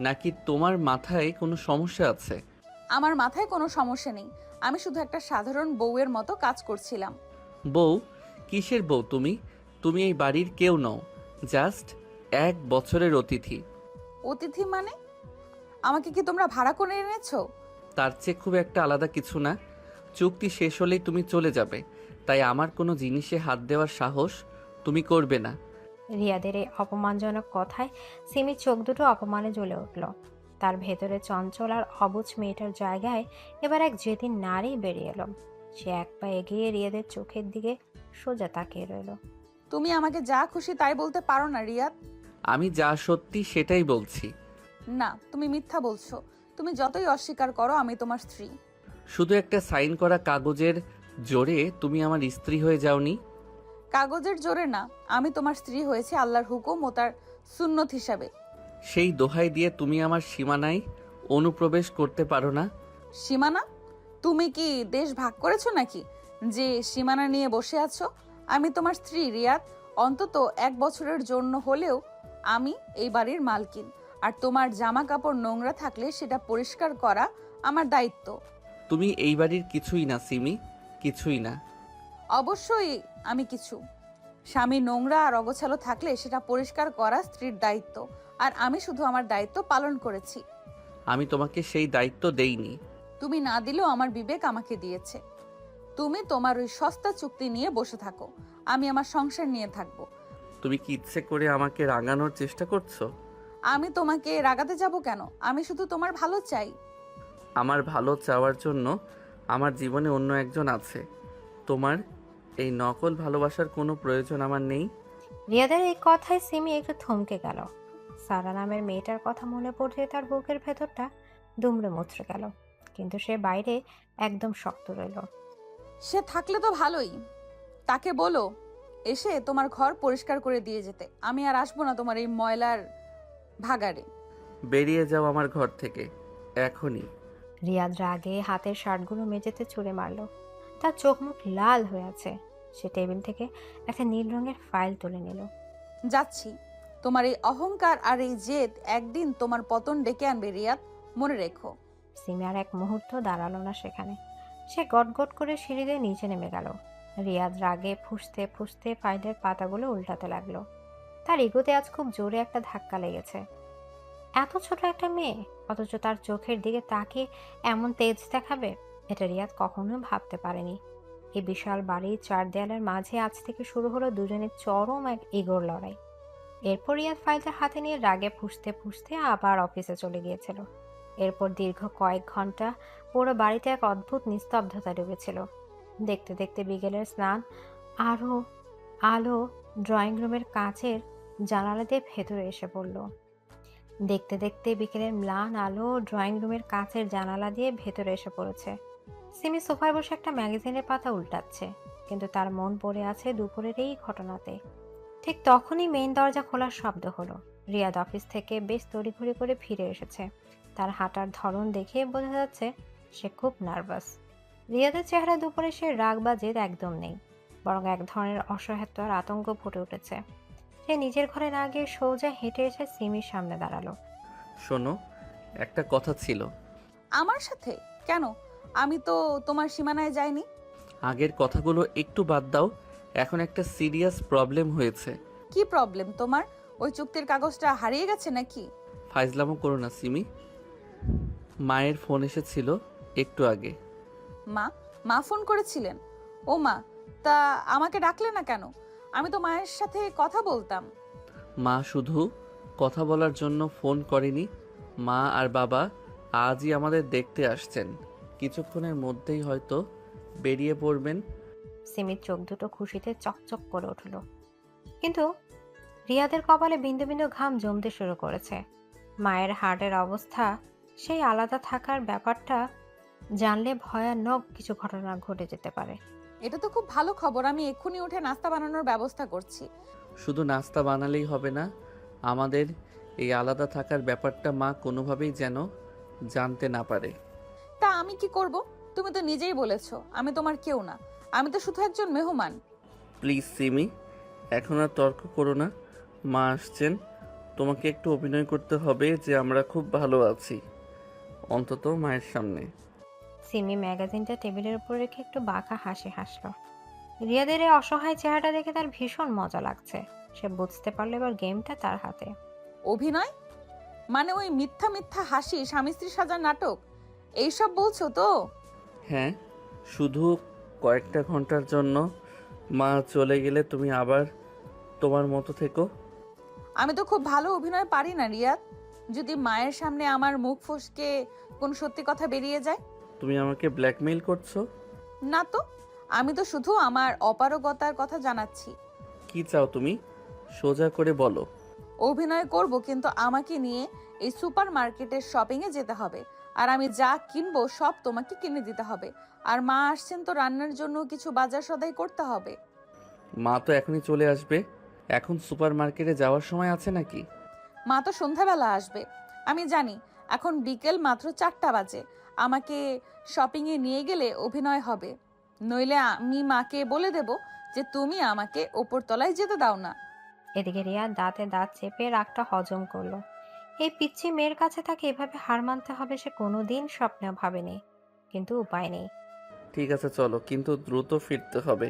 নাকি তোমার মাথায় কোনো সমস্যা আছে? আমার মাথায় কোনো সমস্যা নেই, আমি শুধু একটা সাধারণ বউয়ের মতো কাজ করছিলাম। বউ? কিসের বউ তুমি? তুমি এই বাড়ির কেউ নও, জাস্ট 1 বছরের অতিথি। অতিথি মানে? আমাকে কি তোমরা ভাড়া করে এনেছো? তার চেয়ে খুব একটা আলাদা কিছু না। চুক্তি শেষ হলেই তুমি চলে যাবে, তাই আমার কোনো জিনিসে হাত দেওয়ার সাহস তুমি করবে না। রিয়াদের এই অপমানজনক কথায় সিমির চোখ দুটো অপমানে জ্বলে উঠল। তার ভেতরে চঞ্চল আর অবুঝ মেয়েটার জায়গায় এবার এক জেদি নারী বেরিয়ে এলো। সে এক পা এগিয়ে রিয়াদের চোখের দিকে সোজা তাকিয়ে রইল। তুমি আমাকে যা খুশি তাই বলতে পারো না রিয়াদ। আমি যা সত্যি সেটাই বলছি। না, তুমি মিথ্যা বলছো। তুমি যতই অস্বীকার করো, আমি তোমার স্ত্রী। শুধু একটা সাইন করা কাগজের জোরে তুমি আমার স্ত্রী হয়ে যাওনি? কাগজের জোরে না, আমি তোমার স্ত্রী হয়েছি আল্লাহর হুকুম ও তার সুন্নত হিসাবে। সেই দোহাই দিয়ে তুমি আমার সীমানায় অনুপ্রবেশ করতে পারো না। সীমানা? তুমি কি দেশ ভাগ করেছো নাকি যে সীমানা নিয়ে বসে আছো? আমি তোমার স্ত্রী রিয়াদ, অন্তত 1 বছরের জন্য হলেও আমি এই বাড়ির মালকিন। আর তোমার জামা কাপড় নোংরা থাকলে সেটা পরিষ্কার করা আমার দায়িত্ব। তুমি এই বাড়ির কিছুই না সিমি, কিছুই না। অবশ্যই আমি কিছু। স্বামী নোংরা আর অগোছালো থাকলে সেটা পরিষ্কার করা স্ত্রীর দায়িত্ব, আর আমি শুধু আমার দায়িত্ব পালন করেছি। আমি তোমাকে সেই দায়িত্ব দেইনি। তুমি না দিলেও আমার বিবেক আমাকে দিয়েছে। তুমি তোমার ওই সস্তা চুক্তি নিয়ে বসে থাকো, আমি আমার সংসার নিয়ে থাকবো। তুমি কি ইচ্ছে করে আমাকে রাঙানোর চেষ্টা করছো? আমি তোমাকে রাগাতে যাব কেন? আমি শুধু তোমার ভালো চাই। আমার ভালো চাওয়ার জন্য আমার জীবনে অন্য একজন আছে। তোমার এই নকল ভালোবাসার কোনো প্রয়োজন আমার নেই। রিয়াদের এই কথায় সিমি একটু থমকে গেল। সারা নামের মেয়েটার কথা মনে পড়তে তার বুকের ভেতরটা দুমড়ে মুচড়ে গেল, কিন্তু সে বাইরে একদম শক্ত রইল। সে থাকলে তো ভালোই, তাকে বলো এসে তোমার ঘর পরিষ্কার করে দিয়ে যেতে। আমি আর আসবো না তোমার এই ময়লার ভাগাড়ে। বেরিয়ে যাও আমার ঘর থেকে এখনই। রিয়াদ রাগে হাতের শার্টগুলো মেঝেতে ছুঁড়ে মারল। তার চোখ মুখ লাল হয়ে আছে। সে টেবিল থেকে একটা নীল রঙের ফাইল তুলে নিল। যাচ্ছি। তোমার এই অহংকার আর এই জেদ একদিন তোমার পতন ডেকে আনবে রিয়াদ, মনে রেখো। সিমি আর এক মুহূর্ত দাঁড়ালো না সেখানে। সে গটগট করে সিঁড়ি দিয়ে নিচে নেমে গেল। রিয়াদ রাগে ফুঁসতে ফুঁসতে ফাইলের পাতাগুলো উল্টাতে লাগলো। তার ইগোতে আজ খুব জোরে একটা ধাক্কা লেগেছে। এত ছোট একটা মেয়ে, অথচ তার চোখের দিকে তাকিয়ে এমন তেজ দেখাবে, এটা রিয়াদ কখনো ভাবতে পারেনি। এই বিশাল বাড়ির চার দেয়ালের মাঝে আজ থেকে শুরু হলো দুজনের চরম এক ইগোর লড়াই। এরপর রিয়াদ ফাইলটা হাতে নিয়ে রাগে ফুঁসতে ফুঁসতে আবার অফিসে চলে গিয়েছিল। এরপর দীর্ঘ কয়েক ঘন্টা পুরো বাড়িতে এক অদ্ভুত নিস্তব্ধতা ডুবেছিল। দেখতে দেখতে বিকেলের স্নান আরও আলো ড্রয়িং রুমের কাচের জানালা দিয়ে ভেতরে এসে পড়ল। দেখতে দেখতে বিকেলের ম্লান আলো ড্রয়িং রুমের কাচের জানালা দিয়ে ভেতরে এসে পড়েছে। সিমি সোফায় বসে একটা ম্যাগাজিনের পাতা উল্টাচ্ছে, কিন্তু তার মন পড়ে আছে দুপুরের এই ঘটনাতে। ঠিক তখনই মেইন দরজা খোলার শব্দ হলো। রিয়াদ অফিস থেকে বেশ তড়িঘড়ি করে ফিরে এসেছে। তার হাঁটার ধরন দেখে বোঝা যাচ্ছে সে খুব নার্ভাস। রিয়াদের চেহারা দুপুরে সে রাগ বা জেদ একদম নেই, বরং এক ধরনের অসহায়ত্ব আর আতঙ্ক ফুটে উঠেছে। সে নিজের ঘরে না গিয়ে সোজা হেঁটে এসে সিমির সামনে দাঁড়ালো। শোনো, একটা কথা ছিল। আমার সাথে কেন? আমি তো তোমার সীমানায় যাইনি। আগের কথাগুলো একটু বাদ দাও, এখন একটা সিরিয়াস প্রবলেম হয়েছে। কি প্রবলেম তোমার? ওই চুক্তির কাগজটা হারিয়ে গেছে নাকি? ফাইজলামো করো না সিমি। মায়ের ফোন এসেছিল একটু আগে। মা? মা ফোন করেছিলেন? ও মা, তা আমাকে ডাকলে না কেন? আমি তো মায়ের সাথে কথা বলতাম। মা শুধু কথা বলার জন্য ফোন করেনি, মা আর বাবা আজই আমাদের দেখতে আসছেন। কিছুক্ষণের মধ্যেই হয়তো বেরিয়ে পড়বেন। সিমির চোখ দুটো খুশিতে চকচক করে উঠল, কিন্তু রিয়াদের কপালে বিন্দু বিন্দু ঘাম জমতে শুরু করেছে। মায়ের হার্টের অবস্থা, সেই আলাদা থাকার ব্যাপারটা জানলে ভয়ানক কিছু ঘটনা ঘটে যেতে পারে। এটা তো খুব ভালো খবর। আমি এক্ষুনি উঠে নাস্তা বানানোর ব্যবস্থা করছি। শুধু নাস্তা বানালেই হবে না, আমাদের এই আলাদা থাকার ব্যাপারটা মা কোনোভাবেই যেন জানতে না পারে। তা আমি কি করব? তুমি তো নিজেই বলেছো আমি তোমার কেউ না, আমি তো শুধু একজন মেহমান। প্লিজ সিমি, এখন আর তর্ক করো না। মা আসছেন, তোমাকে একটু অভিনয় করতে হবে যে আমরা খুব ভালো আছি, অন্তত মায়ের সামনে। সিমি ম্যাগাজিনটা টেবিলের উপর রেখে একটু বাঁকা হাসি হাসল। রিয়াদের এই অসহায় চেহারাটা দেখে তার ভীষণ মজা লাগছে। সে বুঝতে পারলো এবার গেমটা তার হাতে। অভিনয় মানে ওই মিথ্যা মিথ্যা হাসি, স্বামী স্ত্রী সাজার নাটক, এইসব বলছো তো? হ্যাঁ, শুধু কয়েকটা ঘন্টার জন্য। মা চলে গেলে তুমি আবার তোমার মতো থেকো। আমি তো খুব ভালো অভিনয় পারি না রিয়াদ। যদি মায়ের সামনে আমার মুখ ফসকে কোন সত্যি কথা বেরিয়ে যায়? তুমি আমাকে ব্ল্যাকমেইল করছো? না তো, আমি তো শুধু আমার অপারগতার কথা জানাচ্ছি। কি চাও তুমি? সোজা করে বলো। অভিনয় করব, কিন্তু আমাকে নিয়ে এই সুপার মার্কেটের শপিং এ যেতে হবে, আর আমি যা কিনবো সব তোমাকে কিনে দিতে হবে। আর মা আসছেন তো রান্নার জন্য কিছু বাজার সদাই করতে হবে। মা তো এখনই চলে আসবে, এখন সুপার মার্কেটে যাওয়ার সময় আছে নাকি? মা তো সন্ধ্যাবেলা আসবে। আমি জানি এখন বিকেল মাত্র 4টা বাজে। আমাকে শপিং এ নিয়ে গেলে অভিনয় হবে, নইলে আমি মাকে বলে দেব যে তুমি আমাকে ওপর তলায় যেতে দাও না। এদিকে রিয়া দাঁতে দাঁত চেপে রাগটা হজম করলো। এই পিচ্ছি মেয়ের কাছে তাকে এভাবে হার মানতে হবে সে কোনোদিন স্বপ্নে ভাবেনি, কিন্তু উপায় নেই। ঠিক আছে চলো, কিন্তু দ্রুত ফিরতে হবে।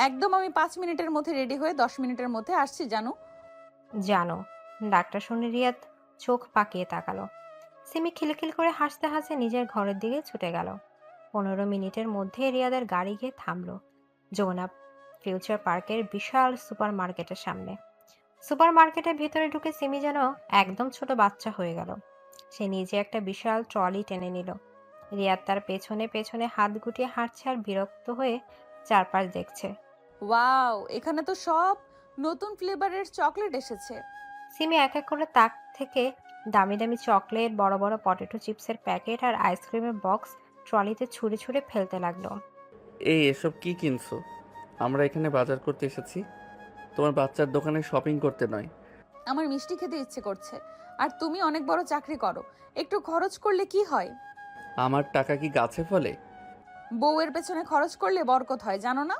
একদম, আমি 5 মিনিটের মধ্যে রেডি হয়ে 10 মিনিটের মধ্যে আসছি জানো। জানো? ডাক্তার শুনে রিয়াদ চোখ পাকিয়ে তাকালো। সিমি খিলখিল করে হাসতে হাসতে নিজের ঘরের দিকে ছুটে গেল। 15 মিনিটের মধ্যে রিয়াদের গাড়ি গিয়ে থামলো যমুনা ফিউচার পার্কের বিশাল সুপার মার্কেটের সামনে। সুপার মার্কেটের ভিতরে ঢুকে সিমি যেন একদম ছোট বাচ্চা হয়ে গেল। সে নিজে একটা বিশাল ট্রলি টেনে নিল। রিয়াদ তার পেছনে পেছনে হাত গুটিয়ে হাঁটছে আর বিরক্ত হয়ে চারপাশ দেখছে। ওয়াও, এখানে তো সব নতুন ফ্লেভারের চকলেট এসেছে। সিমি এক এক করে তাক থেকে দামি দামি চকলেট, বড় বড় পটেটো চিপসের প্যাকেট আর আইসক্রিমের বক্স ট্রলিতে ছুঁড়ে ছুঁড়ে ফেলতে লাগলো। এই এসব কি কিনছো? আমরা এখানে বাজার করতে এসেছি, তোমার বাচ্চার দোকানে শপিং করতে নয়। আমার মিষ্টি খেতে ইচ্ছে করছে, আর তুমি অনেক বড় চাকরি করো, একটু খরচ করলে কি হয়? আমার টাকা কি গাছে ফলে? বউয়ের পেছনে খরচ করলে বরকত হয়, জানো না?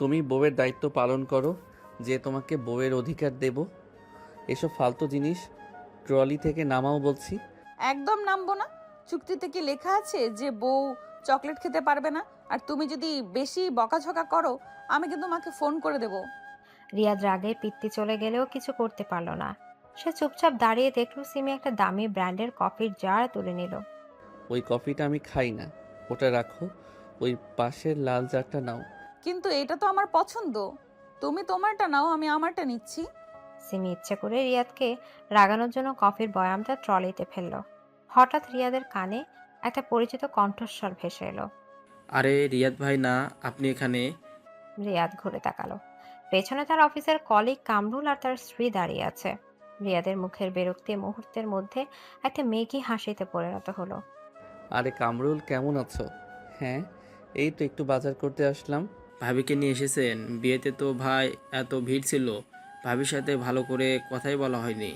তুমি বউয়ের দায়িত্ব পালন করো, যে তোমাকে বউয়ের অধিকার দেব। এসব ফালতু জিনিস ট্রলি থেকে নামাও বলছি। একদম নামবো না। চুক্তিতে কি লেখা আছে যে বউ চকলেট খেতে পারবে না। আর তুমি যদি বেশি বকাঝকা করো, আমি কিন্তু মাকে ফোন করে দেব। রিয়াদ রাগে পিত্তি চলে গেলেও কিছু করতে পারল না। সে চুপচাপ দাঁড়িয়ে দেখল সিমি একটা দামি ব্র্যান্ডের কফির জার তুলে নিল। ওই কফিটা আমি খাই না, ওটা রাখো। ওই পাশের লাল জারটা নাও। কিন্তু এটা তো আমার পছন্দ। তুমি তোমারটা নাও, আমি আমারটা নিচ্ছি। সিমি ইচ্ছে করে রিয়াদকে রাগানোর জন্য কফির বয়ামটা ট্রলিতে ফেলল। হঠাৎ রিয়াদের কানে একটা পরিচিত কণ্ঠস্বর ভেসে এলো। আরে রিয়াদ ভাই না, আপনি এখানে? রিয়াদ ঘুরে তাকালো। পেছনে তার অফিসের কলিগ কামরুল আর তার স্ত্রী দাঁড়িয়ে আছে। রিয়াদের মুখের বিরক্তি মুহূর্তের মধ্যে একটা মেকি হাসিতে পরিণত হলো। আরে কামরুল, কেমন আছো? হ্যাঁ, এই তো একটু বাজার করতে আসলাম। ভাবিকে নিয়ে এসেছেন? বিয়েতে তো ভাই এত ভিড় ছিল, ভাবির সাথে ভালো করে কথাই বলা হয়নি।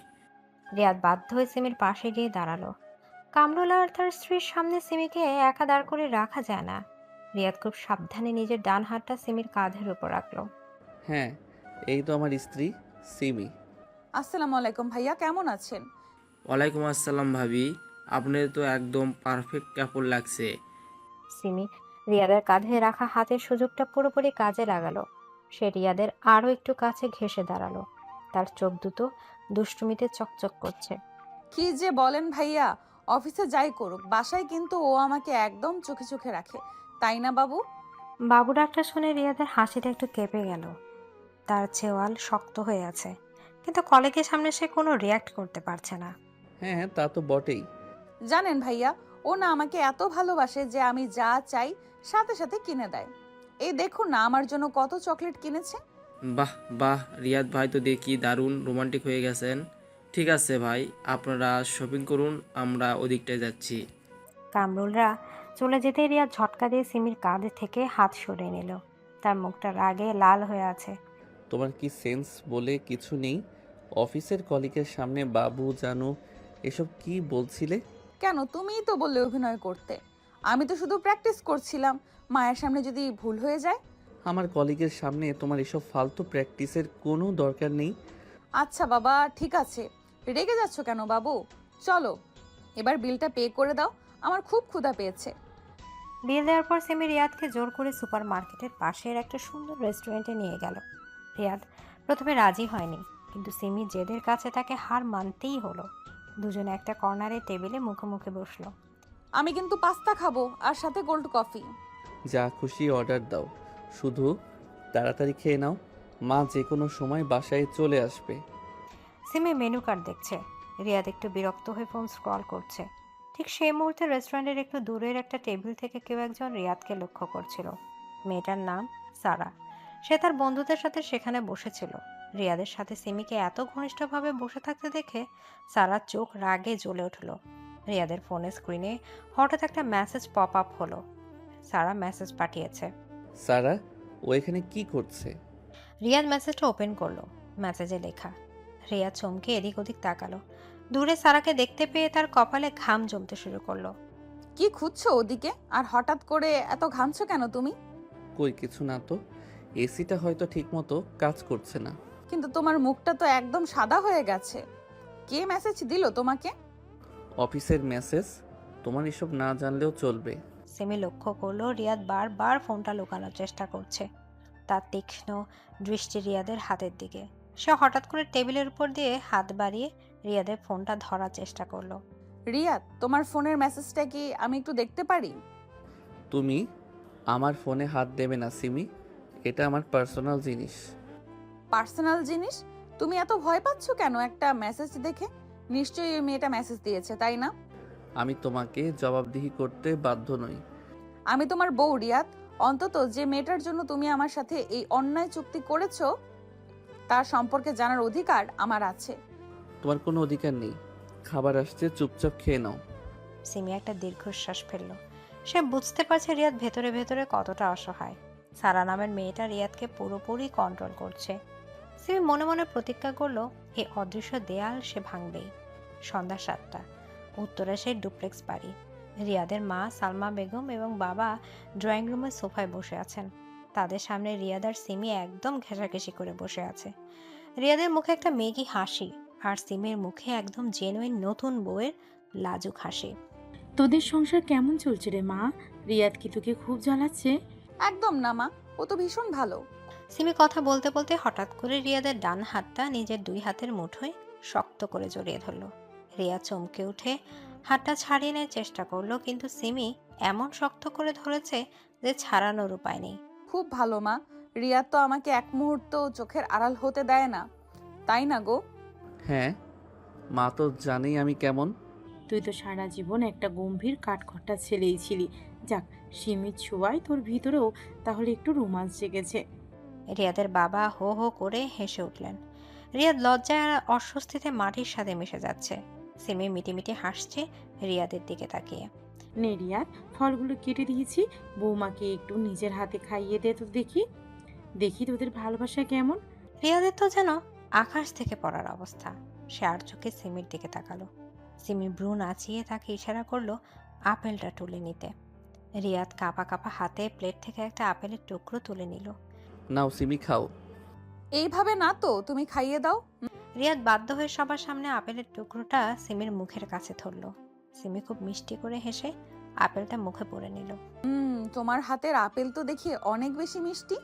রিয়াদ বাধ্য হয়ে সিমির পাশে গিয়ে দাঁড়ালো। কামরুল আর তার স্ত্রীর সামনে সিমিকে একা দাঁড় করে রাখা যায় না। রিয়াদ খুব সাবধানে নিজের ডান হাতটা সিমির কাঁধের উপর রাখলো। হ্যাঁ, এই তো আমার স্ত্রী সিমি। আসসালামু আলাইকুম ভাইয়া, কেমন আছেন? ওয়ালাইকুম আসসালাম ভাবি, আপনার তো একদম পারফেক্ট কাপড় লাগছে। সিমি রিয়াদের কাঁধে রাখা হাতের সুযোগটা পুরোপুরি কাজে লাগালো। সে রিয়াদের আরও একটু কাছে ঘেঁষে দাঁড়ালো। তার চোখ দুটো দুষ্টুমিতে চকচক করছে। কি যে বলেন ভাইয়া, অফিসে যাই করুক, বাসায় কিন্তু ও আমাকে একদম চোখে চোখে রাখে, তাই না বাবু? বাবু ডাকটা শুনে রিয়াদের হাসিটা একটু কেঁপে গেল। তার চেওয়াল শক্ত হয়ে আছে, কিন্তু কলেজের সামনে সে কোনো রিয়াক্ট করতে পারছে না। হ্যাঁ, তা তো বটেই। জানেন ভাইয়া, ও না আমাকে এত ভালোবাসে যে আমি যা চাই সাথে সাথে কিনে দেয়। এই দেখুন না, আমার জন্য কত চকলেট কিনেছে। বাহ বাহ, রিয়াদ ভাই তো দেখি দারুণ রোমান্টিক হয়ে গেছেন। ঠিক আছে ভাই, আপনারা শপিং করুন, আমরা ওদিকটায় যাচ্ছি। কামরুলরা চলে যেতে রিয়া ঝটকা দিয়ে সিমির কাঁধে থেকে হাত সরিয়ে নিল। তার মুখটা রাগে লাল হয়ে আছে। তোমার কি সেন্স বলে কিছু নেই? অফিসের কলিগের সামনে বাবু জানু এসব কি বলছিলে? কেন, তুমিই তো বললে অভিনয় করতে। আমি তো শুধু প্র্যাকটিস করছিলাম, মায়ের সামনে যদি ভুল হয়ে যায়। আমার কলিগের সামনে তোমার এসব ফালতু প্র্যাকটিসের কোনো দরকার নেই। আচ্ছা বাবা, ঠিক আছে, রেগে যাচ্ছ কেন বাবু? চলো এবার বিলটা পে করে দাও, আমার খুব ক্ষুধা পেয়েছে। বিল দেওয়ার পর সিমি রিয়াদকে জোর করে সুপার মার্কেটের পাশের একটা সুন্দর রেস্টুরেন্টে নিয়ে গেল। রিয়াদ প্রথমে রাজি হয়নি, কিন্তু সিমি জেদের কাছে তাকে হার মানতেই হলো। দুজনে একটা কর্নারে টেবিলে মুখোমুখি বসলো। আমি কিন্তু পাস্তা খাবো আর সাথে কোল্ড কফি। যা খুশি অর্ডার দাও, শুধু তাড়াতাড়ি খেয়ে নাও, মা যে কোনো সময় বাসায় চলে আসবে। সিমি মেনু কার্ড দেখছে। রিয়াদ একটু বিরক্ত হয়ে ফোন স্ক্রল করছে। ঠিক সেই মুহূর্তে রেস্টুরেন্টের একটু দূরের একটা টেবিল থেকে কেউ একজন রিয়াদকে লক্ষ্য করছিল। মেয়েটার নাম সারা। সে তার বন্ধুদের সাথে সেখানে বসেছিল। রিয়াদের সাথে সিমিকে এত ঘনিষ্ঠভাবে বসে থাকতে দেখে সারার চোখ রাগে জ্বলে উঠল। রিয়াদের ফোনের স্ক্রিনে হঠাৎ একটা মেসেজ পপ আপ হলো। সারা মেসেজ পাঠিয়েছে। সারা, ও এখানে কি করছে? রিয়াদ মেসেজটা ওপেন করলো। মেসেজে লেখা। রিয়াদ চমকে এদিক ওদিক তাকালো। দূরে সারাকে দেখতে পেয়ে তার কপালে ঘাম জমতে শুরু করলো। কি খুঁজছো ওদিকে? আর হঠাৎ করে এত ঘামছো কেন তুমি? কই কিছু না তো, এসিটা হয়তো ঠিকমতো কাজ করছে না। কিন্তু তোমার মুখটা তো একদম সাদা হয়ে গেছে। কে মেসেজ দিল তোমাকে? অফিসের মেসেজ, তোমার এসব না জানলেও চলবে। সিমি লক্ষ্য করলো রিয়াদ বারবার ফোনটা লুকানোর চেষ্টা করছে। তার তীক্ষ্ণ দৃষ্টি রিয়াদের হাতের দিকে। সে হঠাৎ করে টেবিলের উপর দিয়ে হাত বাড়িয়ে রিয়াদের ফোনটা ধরার চেষ্টা করলো। রিয়াদ, তোমার ফোনের মেসেজটা কি আমি একটু দেখতে পারি? তুমি আমার ফোনে হাত দেবে না সিমি, এটা আমার পার্সোনাল জিনিস। পার্সোনাল জিনিস? তুমি এত ভয় পাচ্ছ কেন একটা মেসেজ দেখে? নিশ্চয়ই ওই মেয়েটা মেসেজ দিয়েছে, তাই না? আমি তোমাকে জবাবদিহি করতে বাধ্য নই। আমি তোমার বউ রিয়াদ। অন্তত যে মেয়েটার জন্য তুমি আমার সাথে এই অন্যায় চুক্তি করেছো তার সম্পর্কে জানার অধিকার আমার আছে। তোমার কোনো অধিকার নেই। খাবার আসছে, চুপচাপ খেয়ে নাও। সিমি একটা দীর্ঘশ্বাস ফেলল। সে বুঝতে পারছে রিয়াদ ভেতরে ভেতরে কতটা অসহায়। সারা নামের মেয়েটা রিয়াদকে পুরোপুরি কন্ট্রোল করছে। সিমি মনে মনে প্রতিজ্ঞা করলো এই অদৃশ্য দেয়াল সে ভাঙবেই। সন্ধ্যা 7টা, উত্তরে সেই ডুপ্লেক্স বাড়ি। রিয়াদের মা সালমা বেগম এবং বাবা ড্রয়িং রুমের সোফায় বসে আছেন। তাদের সামনে রিয়াদ আর সিমি একদম ঘেঁষাঘেঁষি করে বসে আছে। রিয়াদের মুখে একটা মেঘি হাসি, আর সিমির মুখে একদম জেনুইন নতুন বউয়ের লাজুক হাসি। তোদের সংসার কেমন চলছে রে মা? রিয়াদ কি তোকে খুব জ্বালাচ্ছে? একদম না মা, ও তো ভীষণ ভালো। সিমি কথা বলতে বলতে হঠাৎ করে রিয়াদের ডান হাতটা নিজের দুই হাতের মুঠোয় শক্ত করে জড়িয়ে ধরল। রিয়া চমকে উঠে হাতটা ছাড়িয়ে নেওয়ার চেষ্টা করলো, কিন্তু সিমি এমন শক্ত করে ধরেছে যে ছাড়ানোর উপায় নেই। খুব ভালো মা, রিয়াদ তো আমাকে এক মুহূর্ত চোখের আড়াল হতে দেয় না, তাই না গো? হ্যাঁ, মা তো জানেই আমি কেমন। তুই তো সারা জীবন একটা গম্ভীর কাঠখোট্টা ছেলেই ছিলি। যাক, সীমিত ছোঁয়ায় তোর ভিতরেও তাহলে একটু রোমাঞ্চ জেগেছে। রিয়াদের বাবা হো হো করে হেসে উঠলেন। রিয়াদ লজ্জায় আর অস্বস্তিতে মাটির সাথে মিশে যাচ্ছে। সিমি মিটিমিটি হাসছে রিয়াদের দিকে তাকিয়ে। নে রিয়াদ, ফলগুলো কেটে দিয়েছি, বৌমাকে একটু নিজের হাতে খাইয়ে দে তো দেখি। দেখি তোদের ভালোবাসা কেমন। রিয়াদের তো যেন আকাশ থেকে পড়ার অবস্থা। সে আর চোখে সিমির দিকে তাকালো। সিমি ভ্রু নাচিয়ে তাকে ইশারা করলো আপেলটা তুলে নিতে। রিয়াদ কাঁপা কাঁপা হাতে প্লেট থেকে একটা আপেলের টুকরো তুলে নিল। নাও সিমি খাও। এইভাবে না তো, তুমি খাইয়ে দাও। রিয়াদ বাধ্য হয়ে সবার সামনে আপেলের টুকরোটা সিমির মুখের কাছে ধরল। সিমি খুব মিষ্টি করে হেসে আপেলটা মুখে পুরে নিল। তোমার হাতের আপেল তো দেখি অনেক বেশি মিষ্টি।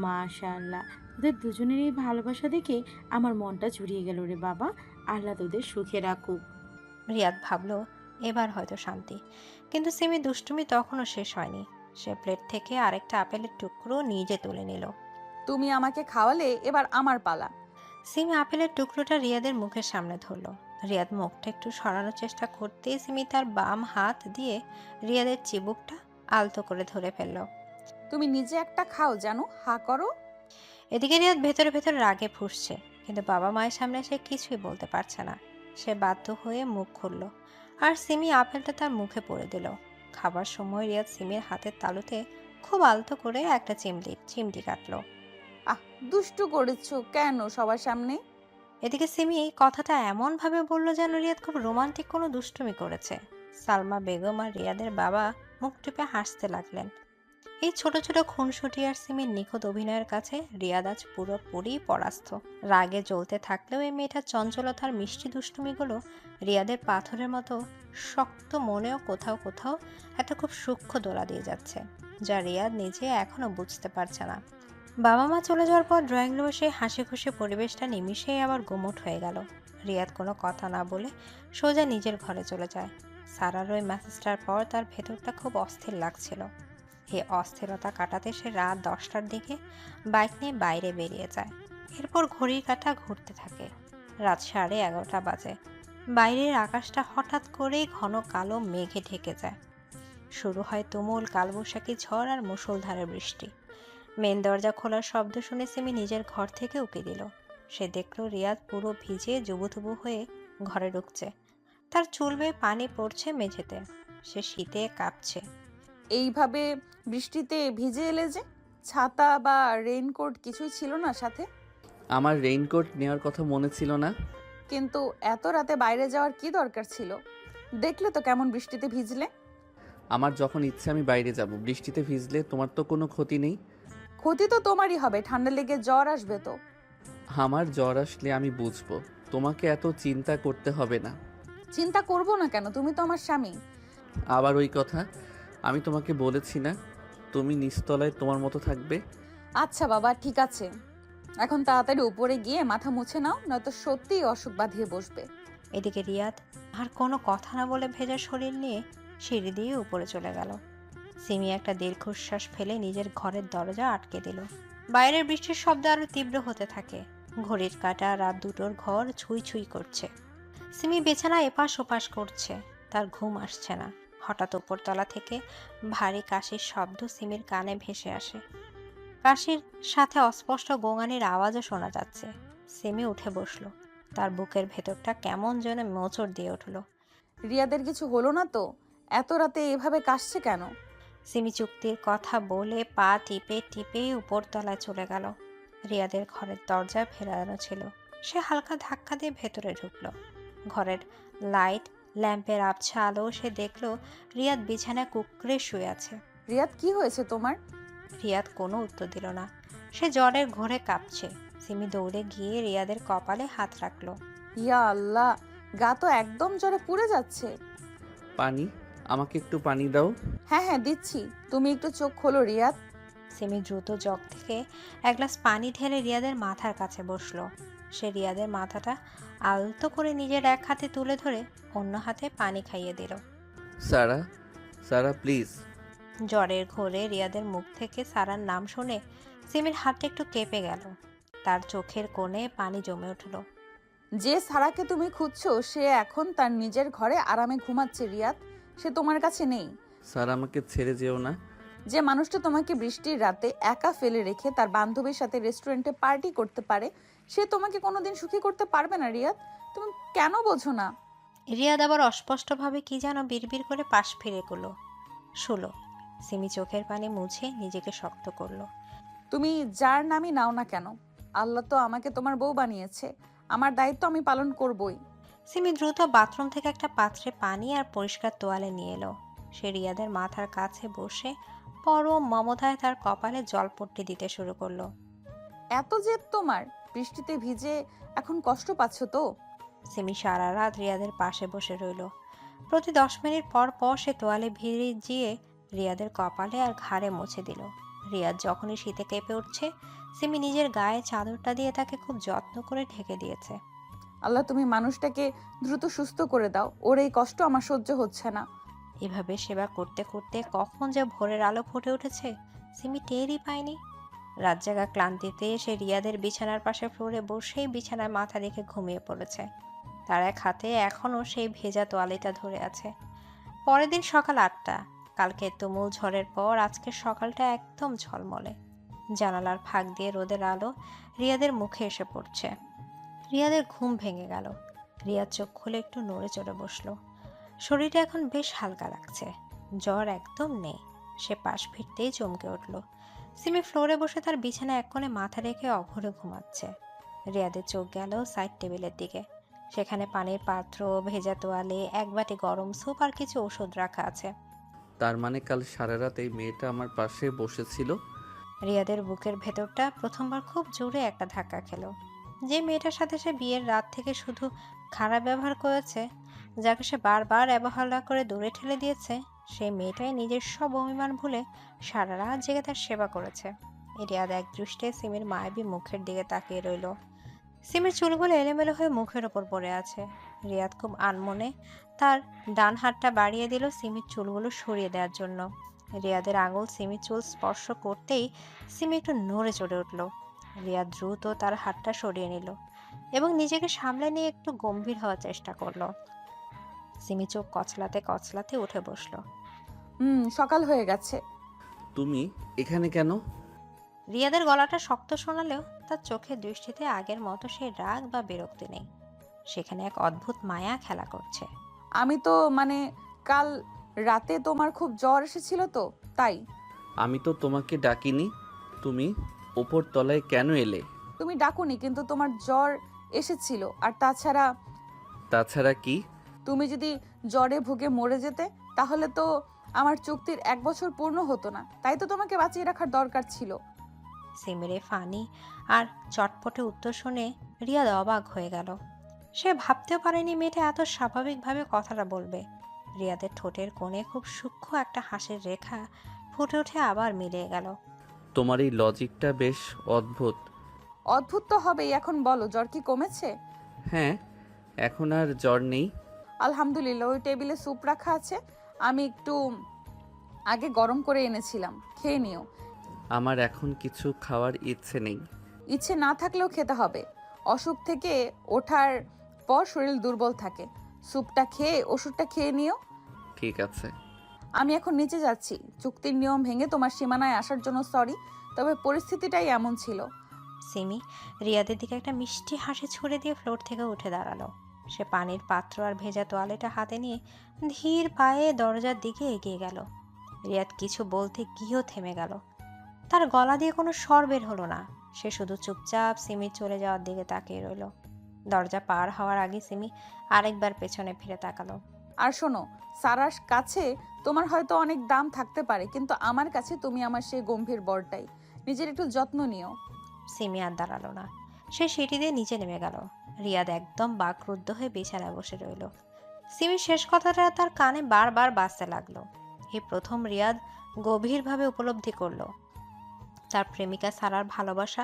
মাশাআল্লাহ, তোদের দুজনের এই ভালোবাসা দেখে আমার মনটা জুড়িয়ে গেল রে বাবা। আল্লাহ তোদের সুখে রাখুক। রিয়াদ ভাবলো এবার হয়তো শান্তি, কিন্তু সিমি দুষ্টুমি তখনও শেষ হয়নি। সে প্লেট থেকে আরেকটা আপেলের টুকরো নিজে তুলে নিল। তুমি আমাকে খাওয়ালে, এবার আমার পালা। সিমি আপেলের টুকরোটা রিয়াদের মুখের সামনে ধরল। রিয়াদ মুখটা একটু সরানোর চেষ্টা করতেই সিমি তার বাম হাত দিয়ে রিয়াদের চিবুকটা আলতো করে ধরে ফেলল। তুমি নিজে একটা খাও, জানো, হা করো। এদিকে রিয়াদ ভেতরে ভেতরে রাগে ফুঁসছে, কিন্তু বাবা মায়ের সামনে সে কিছুই বলতে পারছে না। সে বাধ্য হয়ে মুখ খুলল, আর সিমি আপেলটা তার মুখে পড়ে দিল। খাবার সময় রিয়াদ সিমির হাতের তালুতে খুব আলতো করে একটা চিমটি কাটলো। আহ, দুষ্টু করেছো কেন সবার সামনে? এদিকে সিমি এই কথাটা এমনভাবে বলল যেন রিয়াদ খুব রোমান্টিক কোনো দুষ্টুমি করেছে। সালমা বেগম আর রিয়াদের বাবা মুখ টিপে হাসতে লাগলেন। এই ছোট ছোট খুনসুটি আর সিমির নিখুঁত অভিনয়ের কাছে রিয়াদ আজ পুরোপুরি পরাস্ত। রাগে জ্বলতে থাকলেও এই মেয়েটার চঞ্চলতার মিষ্টি দুষ্টুমিগুলো রিয়াদের পাথরের মতো শক্ত মনেও কোথাও কোথাও একটা খুব সূক্ষ্ম দোলা দিয়ে যাচ্ছে, যা রিয়াদ নিজে এখনো বুঝতে পারছে না। বাবা মা চলে যাওয়ার পর ড্রয়িং রুমে সেই হাসি খুশি পরিবেশটা নিমিষেই আবার গুমোট হয়ে গেল। রিয়াদ কোনো কথা না বলে সোজা নিজের ঘরে চলে যায়। সারার ওই মেসেজটার পর তার ভেতরটা খুব অস্থির লাগছিল। এই অস্থিরতা কাটাতে সে রাত 10টার দিকে বাইক নিয়ে বাইরে বেরিয়ে যায়। এরপর ঘড়ির কাঁটা ঘুরতে থাকে। রাত 11:30 বাজে। বাইরের আকাশটা হঠাৎ করেই ঘন কালো মেঘে ঢেকে যায়। শুরু হয় তুমুল কালবৈশাখী ঝড় আর মুষলধারে বৃষ্টি। মেন দরজা খোলার শব্দ শুনে সিমি নিজের ঘর থেকে উকি দিল। সে দেখল রিয়াদ পুরো ভিজে জুবুথুবু হয়ে ঘরে ঢুকছে। তার চুল বেয়ে পানি পড়ছে মেঝেতে। সে শীতে কাঁপছে। এইভাবে বৃষ্টিতে ভিজে এলে যে? ছাতা বা রেইনকোট কিছুই ছিল না সাথে? আমার রেইনকোট নেওয়ার কথা মনে ছিল না। কিন্তু এত রাতে বাইরে যাওয়ার কি দরকার ছিল? দেখলে তো কেমন বৃষ্টিতে ভিজলে। আমার যখন ইচ্ছে আমি বাইরে যাব, বৃষ্টিতে ভিজলে তোমার তো কোনো ক্ষতি নেই। ক্ষতি তো তোমারই হবে, ঠান্ডা লেগে জ্বর আসবে তো। আমার জ্বর আসলে আমি বুঝবো, তোমাকে এত চিন্তা করতে হবে না। চিন্তা করবো না কেন, তুমি তো আমার স্বামী। আবার ওই কথা, আমি তোমাকে বলেছি না তুমি নিচতলায় তোমার মতো থাকবে। আচ্ছা বাবা, ঠিক আছে, এখন তাড়াতাড়ি উপরে গিয়ে মাথা মুছে নাও, নয়তো সত্যিই অসুখ বাঁধিয়ে বসবে। এদিকে রিয়াদ আর কোনো কথা না বলে ভেজা শরীর নিয়ে সিঁড়ি দিয়ে উপরে চলে গেল। সিমি একটা দীর্ঘশ্বাস ফেলে নিজের ঘরের দরজা আটকে দিল। বাইরের বৃষ্টির শব্দ আরো তীব্র হতে থাকে। ঘড়ির কাঁটা রাত 2টোর ঘর ছুঁই ছুঁই করছে। সিমি বিছানা এপাশ ওপাশ করছে, তার ঘুম আসছে না। হঠাৎ উপরতলা থেকে ভারী কাশির শব্দ সিমির কানে ভেসে আসে। কাশির সাথে অস্পষ্ট গোঙানির আওয়াজও শোনা যাচ্ছে। সিমি উঠে বসলো। তার বুকের ভেতরটা কেমন যেন মোচড় দিয়ে উঠল। রিয়াদের কিছু হলো না তো? এত রাতে এভাবে কাশছে কেন? সিমি চুক্তির কথা বলে পা টিপে টিপে উপরতলায় চলে গেল। রিয়াদের ঘরের দরজা ভেড়ানো ছিল। সে হালকা ধাক্কা দিয়ে ভেতরে ঢুকলো। ঘরের লাইট ল্যাম্পের আবছা আলো সে দেখলো রিয়াদ বিছানায় কুঁকড়ে শুয়ে আছে। রিয়াদ, কি হয়েছে তোমার? রিয়াদ কোনো উত্তর দিল না। সে জ্বরের ঘোরে কাঁপছে। সিমি দৌড়ে গিয়ে রিয়াদের কপালে হাত রাখলো। ইয়া আল্লাহ, গা তো একদম জ্বরে পুড়ে যাচ্ছে। পানি আমাকে একটু পানি দাও। হ্যাঁ হ্যাঁ দিচ্ছি, তুমি একটু চোখ খোলো রিয়াদ। সিমি দ্রুত জগ থেকে এক গ্লাস পানি ঢেলে রিয়াদের মাথার কাছে বসলো। সে রিয়াদের মাথাটা আলতো করে নিজের এক হাতে তুলে ধরে অন্য হাতে পানি খাইয়ে দিল। সারা, সারা প্লিজ। জ্বরের ঘোরে রিয়াদের মুখ থেকে সারার নাম শুনে সিমির হাতটা একটু কেঁপে গেল। তার চোখের কোণে পানি জমে উঠল। যে সারাকে তুমি খুঁজছো সে এখন তার নিজের ঘরে আরামে ঘুমাচ্ছে রিয়াদ, সে তোমার কাছে নেই। স্যার আমাকে ছেড়ে যেও না। যে মানুষটা তোমাকে বৃষ্টির রাতে একা ফেলে রেখে তার বান্ধবীর সাথে রেস্টুরেন্টে পার্টি করতে পারে, সে তোমাকে কোনোদিন সুখী করতে পারবে না রিয়াদ। তুমি কেন বোঝো না? রিয়াদ আবার অস্পষ্টভাবে কি যেন বিড়বিড় করে পাশ ফিরে গেল। শুলো। সিমি চোখের পানি মুছে নিজেকে শক্ত করলো। তুমি যার নামই নাও না কেন, আল্লাহ তো আমাকে তোমার বউ বানিয়েছে, আমার দায়িত্ব আমি পালন করবই। সিমি দ্রুত বাথরুম থেকে একটা পাত্রে পানি আর পরিষ্কার তোয়ালে নিয়ে এলো। সে রিয়াদের মাথার কাছে বসে পরম মমতায় তার কপালে জলপট্টি দিতে শুরু করলো। এত জেদ তোমার? বৃষ্টিতে ভিজে এখন কষ্ট পাচ্ছ তো? সিমি সারা রাত রিয়াদের পাশে বসে রইল। প্রতি 10 মিনিট পর পর সে তোয়ালে ভিজিয়ে রিয়াদের কপালে আর ঘাড়ে মুছে দিল। রিয়াদ যখনই শীতে কেঁপে উঠছে, সিমি নিজের গায়ে চাদরটা দিয়ে তাকে খুব যত্ন করে ঢেকে দিয়েছে। আল্লাহ তুমি মানুষটাকে দ্রুত সুস্থ করে দাও, ওর এই কষ্ট আমার সহ্য হচ্ছে না। এভাবে সেবা করতে করতে কখন যে ভোরের আলো ফুটে উঠেছে সিমি টেরই পায়নি। রাত জাগা ক্লান্তিতে সে রিয়াদের বিছানার পাশে ফ্লোরে বসেই বিছানায় মাথা রেখে ঘুমিয়ে পড়েছে। তার এক হাতে এখনও সেই ভেজা তোয়ালিটা ধরে আছে। পরের দিন সকাল 8টা। কালকে তুমুল ঝড়ের পর আজকের সকালটা একদম ঝলমলে। জানালার ফাঁক দিয়ে রোদের আলো রিয়াদের মুখে এসে পড়ছে। রিয়াদের ঘুম ভেঙে গেল। রিয়াদ চোখ খুলে একটু নড়ে চড়ে বসলো। শরীরটা এখন বেশ হালকা লাগছে, জ্বর একদম নেই। সে পাশ ফিরতেই চমকে উঠল। সিমি ফ্লোরে বসে তার বিছানায় এক কোণে মাথা রেখে অঘরে ঘুমাচ্ছে। রিয়াদের চোখ গেল সাইড টেবিলের দিকে। সেখানে পানির পাত্র, ভেজা তোয়ালে, এক বাটি গরম স্যুপ আর কিছু ওষুধ রাখা আছে। তার মানে কাল সারা রাত এই মেয়েটা আমার পাশে বসেছিল। রিয়াদের বুকের ভেতরটা প্রথমবার খুব জোরে একটা ধাক্কা খেলো। যে মেয়েটার সাথে সে বিয়ের রাত থেকে শুধু খারাপ ব্যবহার করেছে, যাকে সে বারবার অবহেলা করে দূরে ঠেলে দিয়েছে, সেই মেয়েটাই নিজের সব অভিমান ভুলে সারা রাত জেগে তার সেবা করেছে। রিয়াদ এক দৃষ্টে সিমির মায়াবী মুখের দিকে তাকিয়ে রইল। সিমির চুলগুলো এলোমেলো হয়ে মুখের ওপর পড়ে আছে। রিয়াদ খুব আনমনে তার ডান হাতটা বাড়িয়ে দিল সিমির চুলগুলো সরিয়ে দেওয়ার জন্য। রিয়াদের আঙুল সিমির চুল স্পর্শ করতেই সিমি একটু নড়ে চড়ে উঠল। রিয়াদ দ্রুত তার হাতটা সরিয়ে নিল এবং নিজেকে সামলে নিয়ে একটু গম্ভীর হওয়ার চেষ্টা করলো। সিমি চোখ কচলাতে কচলাতে উঠে বসলো। সকাল হয়ে গেছে। তুমি এখানে কেন? রিয়াদের গলাটা শক্ত শোনালেও তার চোখের দৃষ্টিতে আগের মতো সেই রাগ বা বিরক্তি নেই। সেখানে এক অদ্ভুত মায়া খেলা করছে। আমি তো কাল রাতে তোমার খুব জ্বর এসেছিল তো তাই। আমি তো তোমাকে ডাকিনি। তুমি ওপর তলায় কেন এলে? তুমি ডাকুনি, কিন্তু তোমার জ্বর এসেছিল। আর তাছাড়া তাছাড়া কি? তুমি যদি জ্বরে ভুগে মরে যেতে তাহলে তো আমার চুক্তির 1 বছর পূর্ণ হতো না, তাই তো তোমাকে বাঁচিয়ে রাখার দরকার ছিল। সিমিরে ফানি আর চটপটে উত্তর শুনে রিয়াদ অবাক হয়ে গেল। সে ভাবতেও পারেনি মেয়েটা এত স্বাভাবিকভাবে কথাটা বলবে। রিয়াদের ঠোঁটের কোণে খুব সূক্ষ্ম একটা হাসির রেখা ফুটে উঠে আবার মিলিয়ে গেল। তোমার এই লজিকটা বেশ অদ্ভুত। অদ্ভুত তো হবেই। এখন বলো, জ্বর কি কমেছে? হ্যাঁ, এখন আর জ্বর নেই। আলহামদুলিল্লাহ। ওই টেবিলে স্যুপ রাখা আছে, আমি একটু আগে গরম করে এনেছিলাম, খেয়ে নিও। আমার এখন কিছু খাওয়ার ইচ্ছে নেই। ইচ্ছে না থাকলেও খেতে হবে। অসুখ থেকে ওঠার পর শরীর দুর্বল থাকে। স্যুপটা খেয়ে ওষুধটা খেয়ে নিও। ঠিক আছে। আমি এখন নিচে যাচ্ছি। চুক্তির নিয়ম ভেঙে তোমার সীমানায় আসার জন্য সরি, তবে পরিস্থিতিটাই এমন ছিল। সিমি রিয়াদের দিকে একটা মিষ্টি হাসি ছুড়ে দিয়ে ফ্লোর থেকে উঠে দাঁড়ালো। সে পানির পাত্র আর ভেজা তোয়ালেটা হাতে নিয়ে ধীর পায়ে দরজার দিকে এগিয়ে গেল। রিয়াদ কিছু বলতে গিয়েও থেমে গেল। তার গলা দিয়ে কোনো স্বর বের হলো না। সে শুধু চুপচাপ সিমির চলে যাওয়ার দিকে তাকিয়ে রইল। দরজা পার হওয়ার আগে সিমি আরেকবার পেছনে ফিরে তাকালো। আর শোনো, সারার কাছে তোমার হয়তো অনেক দাম থাকতে পারে, কিন্তু আমার কাছে তুমি আমার সেই গম্ভীর বরটাই। নিজের একটু যত্ন নিও। সিমি আর দাঁড়ালো না। সে সিঁড়ি দিয়ে নিচে নেমে গেল। রিয়াদ একদম বাকরুদ্ধ হয়ে বিছানায় বসে রইল। সিমির শেষ কথাটা তার কানে বারবার বাজতে লাগলো। এই প্রথম রিয়াদ গভীরভাবে উপলব্ধি করলো তার প্রেমিকা সারার ভালোবাসা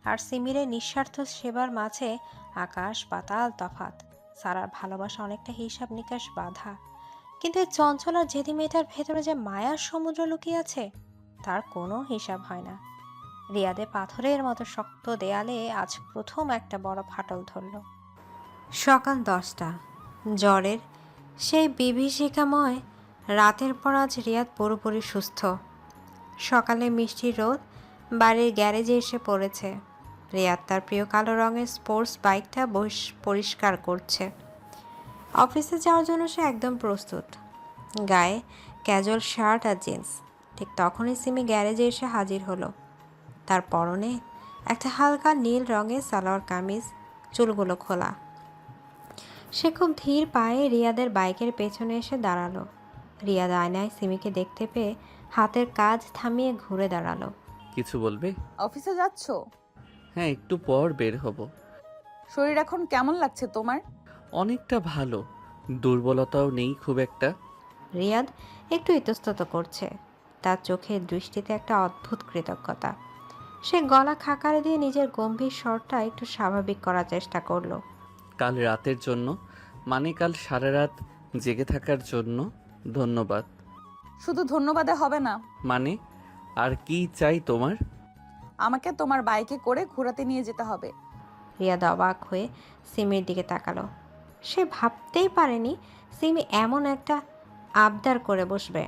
আর সিমিরের নিঃস্বার্থ সেবার মাঝে আকাশ পাতাল তফাত। সারার ভালোবাসা অনেকটা হিসাব নিকাশ বাঁধা, কিন্তু এই চঞ্চল আর জেদি মেয়েটার ভেতরে যে মায়ার সমুদ্র লুকিয়ে আছে তার কোনো হিসাব হয় না। রিয়াদে পাথরের মতো শক্ত দেয়ালে আজ প্রথম একটা বড় ফাটল ধরল। সকাল 10টা, জ্বরের সেই বিভীষিকাময় রাতের পর আজ রিয়াদ পুরোপুরি সুস্থ। সকালে মিষ্টি রোদ বাড়ির গ্যারেজে এসে পড়েছে। রিয়াদ তার প্রিয় কালো রঙের স্পোর্টস বাইকটা পরিষ্কার করছে। অফিসে যাওয়ার জন্য সে একদম প্রস্তুত, গায়ে ক্যাজুয়াল শার্ট আর জিন্স। ঠিক তখনই সিমি গ্যারেজে এসে হাজির হলো। তার পরনে একটা হালকা নীল রঙের সালোয়ার কামিজ, চুলগুলো খোলা। সে খুব ধীর পায়ে রিয়াদের বাইকের পেছনে এসে দাঁড়ালো। রিয়াদ আয়নায় সিমিকে দেখতে পেয়ে হাতের কাজ থামিয়ে ঘুরে দাঁড়ালো। কিছু বলবে? অফিসে যাচ্ছ? হ্যাঁ, একটু পর বের হব। শরীর এখন কেমন লাগছে তোমার? অনেকটা ভালো, দুর্বলতাও নেই খুব একটা। রিয়াদ একটু ইতস্তত করছে, তার চোখের দৃষ্টিতে একটা অদ্ভুত কৃতজ্ঞতা। সে গলা খাকারে দিয়ে নিজের গম্ভীর স্বরটা একটু স্বাভাবিক করার চেষ্টা করলো। কাল রাতের জন্য, মানে কাল সারা রাত জেগে থাকার জন্য ধন্যবাদ। শুধু ধন্যবাদে হবে না, মানে আর কি চাই তোমার? আমাকে তোমার বাইকে করে ঘোরাতে নিয়ে যেতে হবে। রিয়াদ অবাক হয়ে সিমির দিকে তাকালো। সে ভাবতেই পারেনি সিমি এমন একটা আবদার করে বসবে।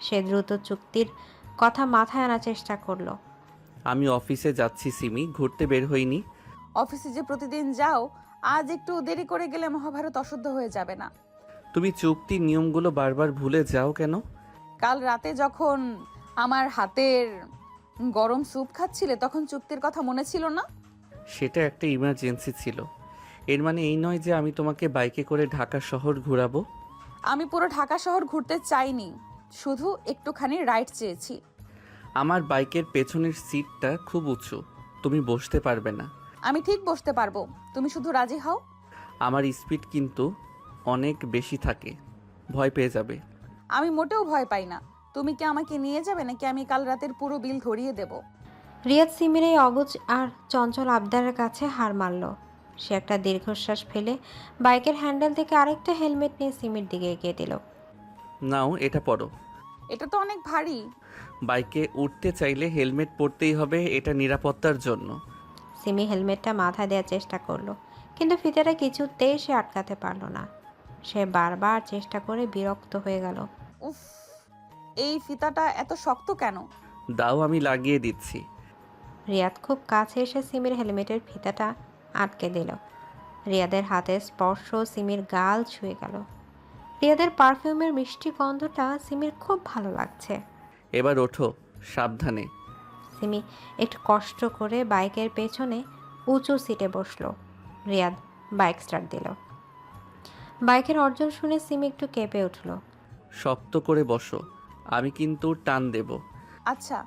সে দ্রুত চুক্তির কথা মাথায় আনার চেষ্টা করলো। আমি অফিসে যাচ্ছি সিমি, ঘুরতে বের হইনি। অফিসে যে প্রতিদিন যাও, আজ একটু দেরি করে গেলে মহাভারত অশুদ্ধ হয়ে যাবে না? তুমি চুক্তির নিয়মগুলো বারবার ভুলে যাও কেন? কাল রাতে যখন আমার হাতের গরম স্যুপ খাচ্ছিলে তখন চুক্তির কথা মনে ছিল না? সেটা একটা ইমার্জেন্সি ছিল। এর মানে এই নয় যে আমি তোমাকে বাইকে করে ঢাকা শহর ঘোরাবো। আমি পুরো ঢাকা শহর ঘুরতে চাইনি, শুধু একটুখানি রাইড চেয়েছি। আমার বাইকের পেছনের সিটটা খুব উঁচু, তুমি বসতে পারবে না। আমি ঠিক বসতে পারবো, তুমি শুধু রাজি হও। আমার স্পিড কিন্তু অনেক বেশি থাকে, ভয় পেয়ে যাবে। আমি মোটেও ভয় পাই না। তুমি কি আমাকে নিয়ে যাবে নাকি আমি কাল রাতের পুরো বিল ধরিয়ে দেব? রিয়াদ সিমির এই অবুঝ আর চঞ্চল আবদারের কাছে হার মানল। সে একটা দীর্ঘশ্বাস ফেলে বাইকের হ্যান্ডেল থেকে আরেকটা হেলমেট নিয়ে সিমির দিকে এগিয়ে দিল। নাও, এটা পরো। এটা তো অনেক ভারী। বাইকে উঠতে চাইলে হেলমেট পরতেই হবে, এটা নিরাপত্তার জন্য। সিমি হেলমেটটা মাথায় দেওয়ার চেষ্টা করলো, কিন্তু ফিতাটা কিছুতেই সে আটকাতে পারল না। সে বারবার চেষ্টা করে বিরক্ত হয়ে গেল। উফ, এই ফিতাটা এত শক্ত কেন? দাও, আমি লাগিয়ে দিচ্ছি। রিয়াদ খুব কাছে এসে সিমির হেলমেটের ফিতাটা আটকে দিল। রিয়াদের হাতের স্পর্শ সিমির গাল ছুঁয়ে গেল। রিয়াদের পারফিউমের মিষ্টি গন্ধটা সিমির খুব ভালো লাগছে। এবার ওঠো, সাবধানে। সিমি একটু কষ্ট করে বাইকের পেছনে উঁচু সিটে বসলো। রিয়াদ বাইক স্টার্ট দিল। বাইকের অর্জন শুনে সিমি একটু কেঁপে উঠল। শক্ত করে বসো, আমি কিন্তু টান দেব। আচ্ছা।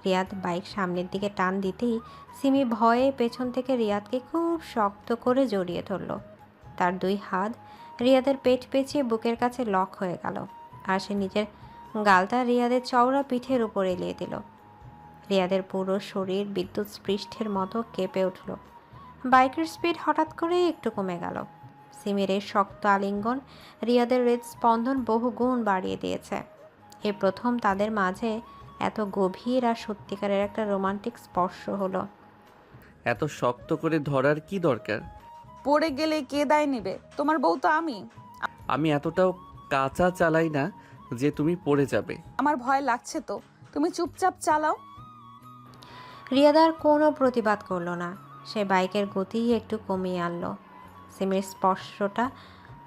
রিয়াদ বাইক সামনের দিকে টান দিতেই সিমি ভয়ে পেছন থেকে রিয়াদকে খুব শক্ত করে জড়িয়ে ধরল। তার দুই হাত রিয়াদের পেট পেঁচিয়ে বুকের কাছে লক হয়ে গেল, আর সে নিজের গালটা রিয়াদের চওড়া পিঠের উপর এলিয়ে দিল। রিয়াদের পুরো শরীর বিদ্যুৎ স্পৃষ্টের মতো কেঁপে উঠল। বাইকের স্পিড হঠাৎ করেই একটু কমে গেল। সিমির এই শক্ত আলিঙ্গন রিয়াদের হৃদস্পন্দন বহু গুণ বাড়িয়ে দিয়েছে। এই প্রথম তাদের মাঝে এত গভীর আর সত্যিকারের একটা রোমান্টিক স্পর্শ হলো। এত শক্ত করে ধরার কি দরকার? পড়ে গেলে কে দায় নেবে? তোমার বউ তো আমি। আমি এতটাও কাঁচা চালাই না যে তুমি পড়ে যাবে। আমার ভয় লাগছে তো, তুমি চুপচাপ চালাও। রিয়াদ আর কোনো প্রতিবাদ করলো না। সে বাইকের গতি একটু কমিয়ে আনলো। সিমির স্পর্শটা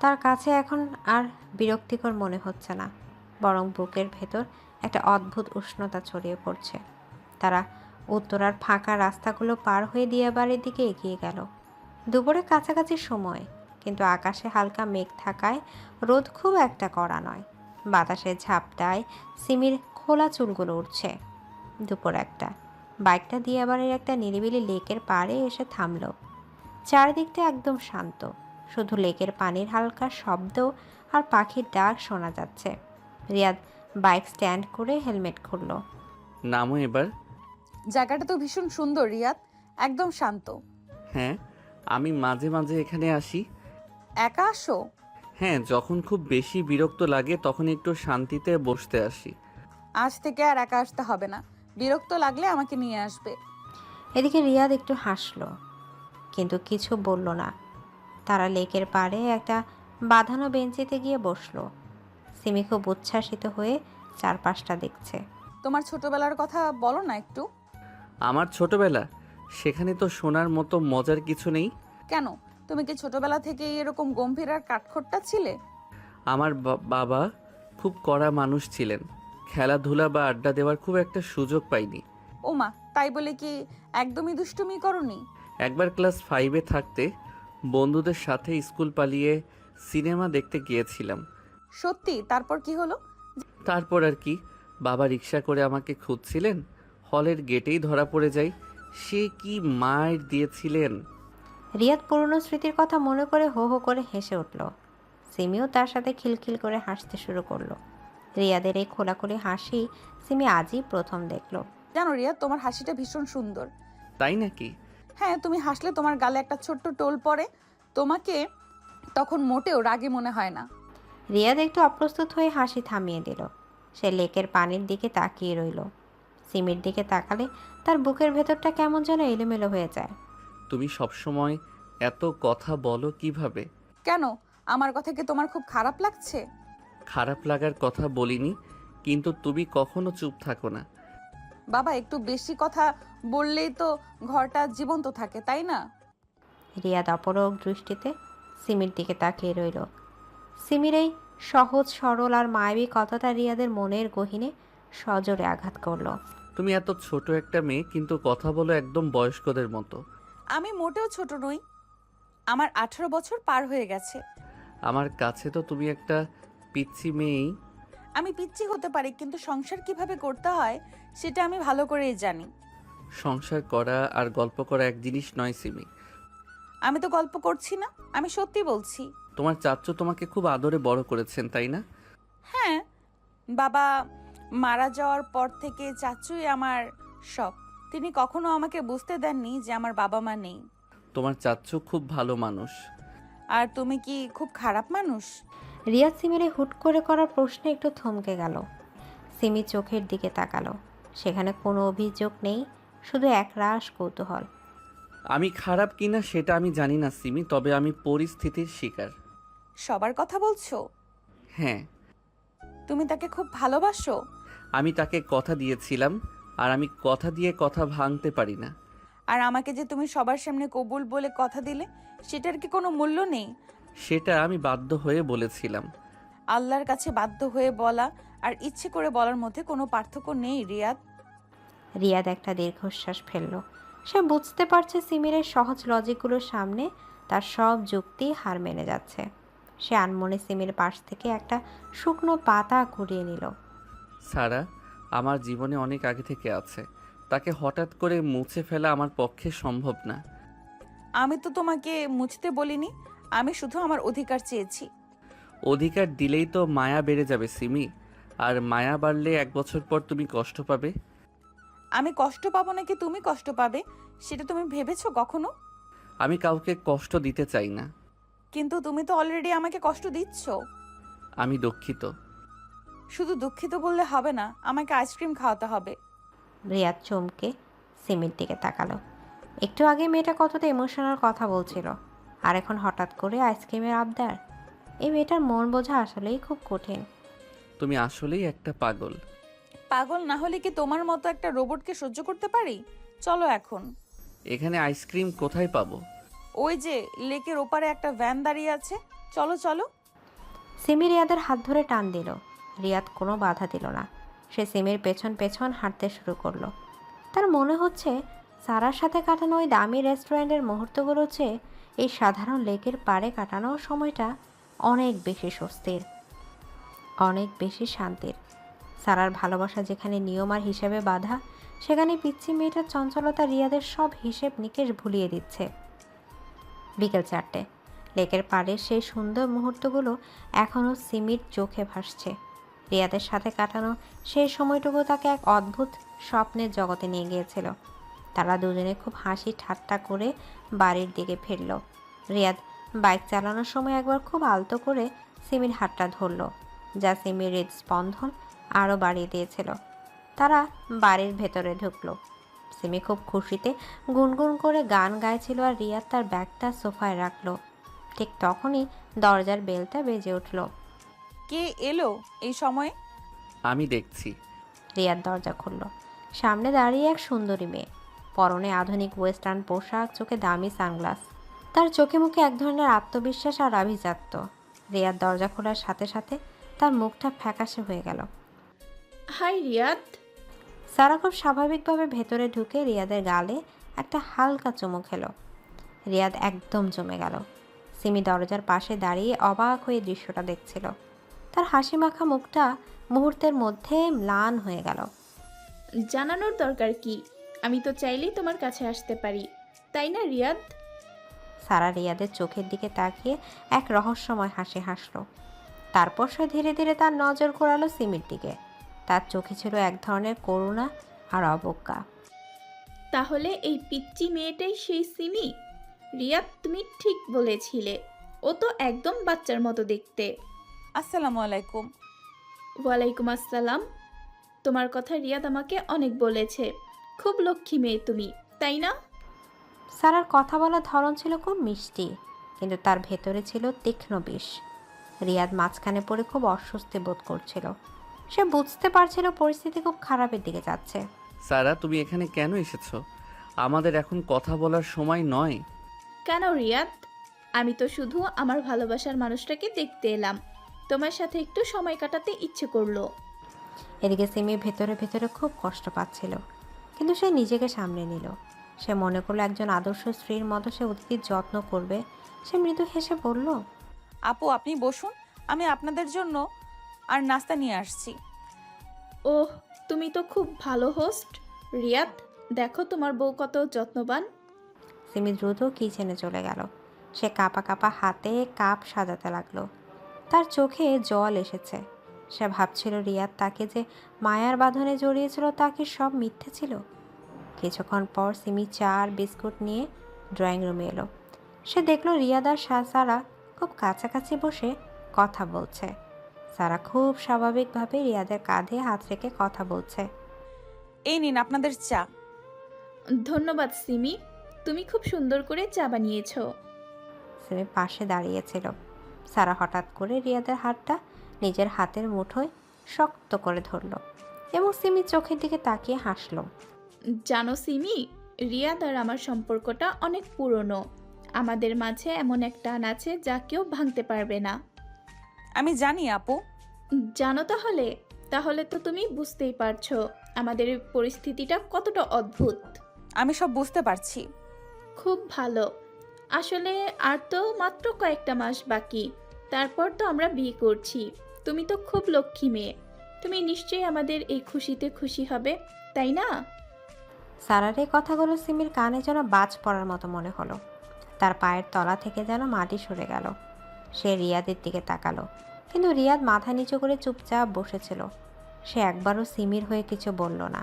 তার কাছে এখন আর বিরক্তিকর মনে হচ্ছে না, বরং বুকের ভেতর একটা অদ্ভুত উষ্ণতা ছড়িয়ে পড়ছে। তারা উত্তরার ফাঁকা রাস্তাগুলো পার হয়ে দিয়াবাড়ির দিকে এগিয়ে গেল। দুপুরে কাছাকাছি সময়, কিন্তু আকাশে হালকা মেঘ থাকায় রোদ খুব একটা কড়া নয়। বাতাসের ঝাপটায় সিমির খোলা চুলগুলো উঠছে। দুপুর একটা, বাইকটা দিয়াবাড়ির একটা নিরিবিলি লেকের পাড়ে এসে থামল। চারিদিকটা একদম শান্ত, শুধু লেকের পানির হালকা শব্দ আর পাখির ডাক শোনা যাচ্ছে। রিয়াদ বাইক স্ট্যান্ড করে হেলমেট খুলল। নামো এবার। জায়গাটা তো ভীষণ সুন্দর রিয়াদ, একদম শান্ত। হ্যাঁ, আমি মাঝে মাঝে এখানে আসি। একা আসো? হ্যাঁ, যখন খুব বেশি বিরক্ত লাগে তখন একটু শান্তিতে বসতে আসি। আজ থেকে আর একা আসতে হবে না, বিরক্ত লাগলে আমাকে নিয়ে আসবে। এদিকে রিয়াদ একটু হাসলো, কিন্তু কিছু বলল না। তারা লেকের পাড়ে একটা বাঁধানো বেঞ্চিতে গিয়ে বসলো। সিমি খুব উচ্ছ্বাসিত হয়ে চারপাশটা দেখছে। তোমার ছোটবেলার কথা বলো না একটু। আমার ছোটবেলা? সেখানে তো শোনার মতো মজার কিছু নেই। কেন, তুমি কি ছোটবেলা থেকেই এরকম গম্ভীর আর কাঠখোট্টা ছিলে? আমার বাবা খুব কড়া মানুষ ছিলেন। খেলাধুলা বা আড্ডা দেওয়ার খুব একটা সুযোগ পাইনি। ওমা, তাই বলে কি একদমই দুষ্টুমি করনি? একবার ক্লাস 5-এ থাকতে বন্ধুদের সাথে স্কুল পালিয়ে সিনেমা দেখতে গিয়েছিলাম। সত্যি? তারপর কি হলো? তারপর আর কি, বাবা রিক্সা করে আমাকে খুঁজছিলেন, হলের গেটেই ধরা পড়ে যাই। সে কি মার দিয়েছিলেন! রিয়াদ পুরনো স্মৃতির কথা মনে করে হো হো করে হেসে উঠল। সিমিও তার সাথে খিলখিল করে হাসতে শুরু করলো। রিয়াদের এই খোলাখুলি হাসি সিমি আজই প্রথম দেখলো। জানো রিয়া, তোমার হাসিটা ভীষণ সুন্দর। তাই নাকি? হ্যাঁ, তুমি হাসলে তোমার গালে একটা ছোট্ট টোল পড়ে। তোমাকে তখন মোটেও রাগী মনে হয় না। রিয়াদ একটু অপ্রস্তুত হয়ে হাসি থামিয়ে দিল। সে লেকের পানির দিকে তাকিয়ে রইল। সিমির দিকে তাকালে তার বুকের ভেতরটা কেমন যেন এলোমেলো হয়ে যায়। তুমি সবসময় এত কথা বলো কিভাবে? কেন, আমার কথা কি তোমার খুব খারাপ লাগছে? খারাপ লাগার কথা বলিনি, কিন্তু তুমি কখনো চুপ থাকো না। বাবা, একটু বেশি কথা বললেই তো ঘরটা জীবন্ত থাকে, তাই না? রিয়াদ অপলক দৃষ্টিতে সিমির দিকে তাকিয়ে রইল। সিমির এই সহজ সরল আর মায়াবী কথাটা রিয়াদের মনের গহীনে সজোরে আঘাত করলো। তুমি এত ছোট একটা মেয়ে, কিন্তু কথা বলো একদম বয়স্কদের মতো। আমি মোটেও ছোট নই, আমার 18 বছর পার হয়ে গেছে। আমার কাছে তো তুমি একটা পিচ্চি মেয়েই। আমি পিচ্চি হতে পারি, কিন্তু সংসার কিভাবে করতে হয় সেটা আমি ভালো করেই জানি। সংসার করা আর গল্প করা এক জিনিস নয় সিমি। আমি তো গল্প করছি না, আমি সত্যি বলছি। তোমার চাচু তোমাকে খুব আদরে বড় করেছেন, তাই না? হ্যাঁ, বাবা মারা যাওয়ার পর থেকে চাচুই আমার সব। তিনি কখনো আমাকে বুঝতে দেননি যে আমার বাবা মা নেই। তোমার চাচু খুব ভালো মানুষ। আর তুমি কি খুব খারাপ মানুষ? রিয়াদ সিমির এই হুট করে করা প্রশ্নে একটু থমকে গেল। সিমি চোখের দিকে তাকালো। সেখানে কোনো অভিযোগ নেই, শুধু একরাশ কৌতূহল। আমি খারাপ কিনা সেটা আমি জানি না সিমি, তবে আমি পরিস্থিতির শিকার। সবার কথা বলছো? হ্যাঁ, তুমি তাকে খুব ভালোবাসো? আমি তাকে কথা দিয়েছিলাম, আর আমি কথা দিয়ে কথা ভাঙতে পারি না। আর আমাকে যে তুমি সবার সামনে কবুল বলে কথা দিলে, সেটার কি কোনো মূল্য নেই? সেটা আমি বাধ্য হয়ে বলেছিলাম। আল্লাহর কাছে বাধ্য হয়ে বলা আর ইচ্ছে করে বলার মধ্যে কোনো পার্থক্য নেই রিয়াদ। রিয়াদ একটা দীর্ঘশ্বাস ফেলল। সে বুঝতে পারছে সিমির এই সহজ লজিকগুলোর সামনে তার সব যুক্তি হার মেনে যাচ্ছে। সে আনমনে সিমির পাশ থেকে একটা শুকনো পাতা কুড়িয়ে নিল। সারা আমার জীবনে অনেক আগে থেকে আছে, তাকে হঠাৎ করে মুছে ফেলা আমার পক্ষে সম্ভব না। আমি তো তোমাকে মুছতে বলিনি, আমি শুধু আমার অধিকার চেয়েছি। অধিকার দিলেই তো মায়া বেড়ে যাবে সিমি, আর মায়া বাড়লে 1 বছর পর তুমি কষ্ট পাবে। আমি কষ্ট পাবো নাকি তুমি কষ্ট পাবে, সেটা তুমি ভেবেছো কখনো? আমি কাউকে কষ্ট দিতে চাই না। কিন্তু তুমি তো অলরেডি আমাকে কষ্ট দিচ্ছ। আমি দুঃখিত। শুধু দুঃখিত বললে হবে না, আমাকে আইসক্রিম খাওয়াতে হবে। রিয়াদ চমকে সিমির দিকে তাকালো। একটু আগে মেয়েটা কতটা ইমোশনাল কথা বলছিল, আর এখন হঠাৎ করে আইসক্রিমের আবদার। এই মেয়েটার মন বোঝা আসলেই খুব কঠিন। তুমি আসলেই একটা পাগল। পাগল না হলে কি তোমার মতো একটা রোবটকে সহ্য করতে পারি? চলো এখন। এখানে আইসক্রিম কোথায় পাবো? ওই যে লেকের ওপারে একটা ভ্যান দাঁড়িয়ে আছে, চলো চলো। সিমি রিয়াদের হাত ধরে টান দিল। রিয়াদ কোনো বাধা দিল না। সে সিমির পেছন পেছন হাঁটতে শুরু করলো। তার মনে হচ্ছে সারার সাথে কাটানো ওই দামি রেস্টুরেন্টের মুহূর্তগুলো চেয়ে এই সাধারণ লেকের পাড়ে কাটানো সময়টা অনেক বেশি স্বস্তির, অনেক বেশি শান্তির। সারার ভালোবাসা যেখানে নিয়ম আর হিসেবে বাঁধা, সেখানে পিচ্ছি মেয়েটার চঞ্চলতা রিয়াদের সব হিসেব নিকেশ ভুলিয়ে দিচ্ছে। বিকেল 4টে। লেকের পাড়ের সেই সুন্দর মুহূর্তগুলো এখনও সিমির চোখে ভাসছে। রিয়াদের সাথে কাটানো সেই সময়টুকু তাকে এক অদ্ভুত স্বপ্নের জগতে নিয়ে গিয়েছিল। তারা দুজনে খুব হাসি ঠাট্টা করে বাড়ির দিকে ফিরল। রিয়াদ বাইক চালানোর সময় একবার খুব আলতো করে সিমির হাতটা ধরল, যা সিমির হৃদস্পন্দন আরও বাড়িয়ে দিয়েছিল। তারা বাড়ির ভেতরে ঢুকলো। সিমি খুব খুশিতে গুনগুন করে গান গাইছিল আর রিয়াদ তার ব্যাগটা সোফায় রাখলো। ঠিক তখনই দরজার বেলটা বেজে উঠল। কে এলো এই সময়ে? আমি দেখছি। রিয়াদ দরজা খুলল। সামনে দাঁড়িয়ে এক সুন্দরী মেয়ে, পরনে আধুনিক ওয়েস্টার্ন পোশাক, চোখে দামি সানগ্লাস। তার চোখে মুখে এক ধরনের আত্মবিশ্বাস আর আভিজাত্য। রিয়াদ দরজা খোলার সাথে সাথে তার মুখটা ফ্যাকাশে হয়ে গেল। হাই রিয়াদ। সারা খুব স্বাভাবিকভাবে ভেতরে ঢুকে রিয়াদের গালে একটা হালকা চুমু খেলো। রিয়াদ একদম জমে গেল। সিমি দরজার পাশে দাঁড়িয়ে অবাক হয়ে দৃশ্যটা দেখছিল। তার হাসি মাখা মুখটা মুহূর্তের মধ্যে ম্লান হয়ে গেল। জানানোর দরকার কি? আমি তো চাইলেই তোমার কাছে আসতে পারি, তাই না রিয়াদ? সারা রিয়াদের চোখের দিকে তাকিয়ে এক রহস্যময় হাসি হাসলো। তারপর সে ধীরে ধীরে তার নজর ঘোরালো সিমির দিকে। তার চোখে ছিল এক ধরনের করুণা আর অবজ্ঞা। তাহলে এই পিচ্চি মেয়েটাই সেই সিমি? রিয়াদ, তুমি ঠিক বলেছিলে, ও তো একদম বাচ্চার মতো দেখতে। আসসালামু আলাইকুম। ওয়ালাইকুম আসসালাম। তোমার কথা রিয়াদ আমাকে অনেক বলেছে। খুব লক্ষ্মী মেয়ে তুমি, তাই না? সারার কথা বলার ধরন ছিল খুব মিষ্টি, কিন্তু তার ভেতরে ছিল তীক্ষ্ণ বিষ। রিয়াদ মাঝখানে পড়ে খুব অস্বস্তি বোধ করছিল। সে বুঝতে পারছিল পরিস্থিতি খুব খারাপের দিকে যাচ্ছে। সারা, তুমি এখানে কেন এসেছো? আমাদের এখন কথা বলার সময় নয়। কেন রিয়াদ? আমি তো শুধু আমার ভালোবাসার মানুষটাকে দেখতে এলাম, তোমার সাথে একটু সময় কাটাতে ইচ্ছে করলো। এদিকে সিমি ভেতরে ভেতরে খুব কষ্ট পাচ্ছিল, কিন্তু সে নিজেকে সামনে নিল। সে মনে করলো একজন আদর্শ স্ত্রীর মতো সে অতিথির যত্ন করবে। সে মৃদু হেসে বলল, আপু আপনি বসুন, আমি আপনাদের জন্য আর নাস্তা নিয়ে আসছি। ওহ, তুমি তো খুব ভালো হোস্ট। রিয়াদ, দেখো তোমার বউ কত যত্নবান। সিমি দ্রুত কিচেনে চলে গেল। সে কাঁপা কাঁপা হাতে কাপ সাজাতে লাগলো। তার চোখে জল এসেছে। সে ভাবছিল রিয়াদ তাকে যে মায়ার বাঁধনে জড়িয়েছিল তা কি সব মিথ্যে ছিল। কিছুক্ষণ পর সিমি চা আর বিস্কুট নিয়ে ড্রয়িং রুমে এলো। সে দেখলো রিয়াদ আর সারা খুব কাছাকাছি বসে কথা বলছে। সারা খুব স্বাভাবিকভাবে রিয়াদের কাঁধে হাত রেখে কথা বলছে। এই নিন আপনাদের চা। ধন্যবাদ সিমি, তুমি খুব সুন্দর করে চা বানিয়েছো। সিমি পাশে দাঁড়িয়েছিল। সারা হঠাৎ করে রিয়াদের হাতটা নিজের হাতের মুঠোয় শক্ত করে ধরল এবং সিমি চোখের দিকে তাকিয়ে হাসল। জানো সিমি, রিয়াদ আর আমার সম্পর্কটা অনেক পুরনো। আমাদের মাঝে এমন এক টান আছে যা কেউ ভাঙতে পারবে না। আমি জানি আপু। জানো তাহলে? তাহলে তো তুমি বুঝতেই পারছো আমাদের এই পরিস্থিতিটা কতটা অদ্ভুত। আমি সব বুঝতে পারছি। খুব ভালো। আসলে আর তো মাত্র কয়েকটা মাস বাকি, তারপর তো আমরা বিয়ে করছি। তুমি তো খুব লক্ষ্মী মেয়ে, তুমি নিশ্চয়ই আমাদের এই খুশিতে খুশি হবে, তাই না? সারার এই কথাগুলো সিমির কানে যেন বাজ পড়ার মতো মনে হলো। তার পায়ের তলা থেকে যেন মাটি সরে গেল। সে রিয়াদের দিকে তাকালো, কিন্তু রিয়াদ মাথা নিচু করে চুপচাপ বসেছিল। সে একবারও সিমির হয়ে কিছু বলল না।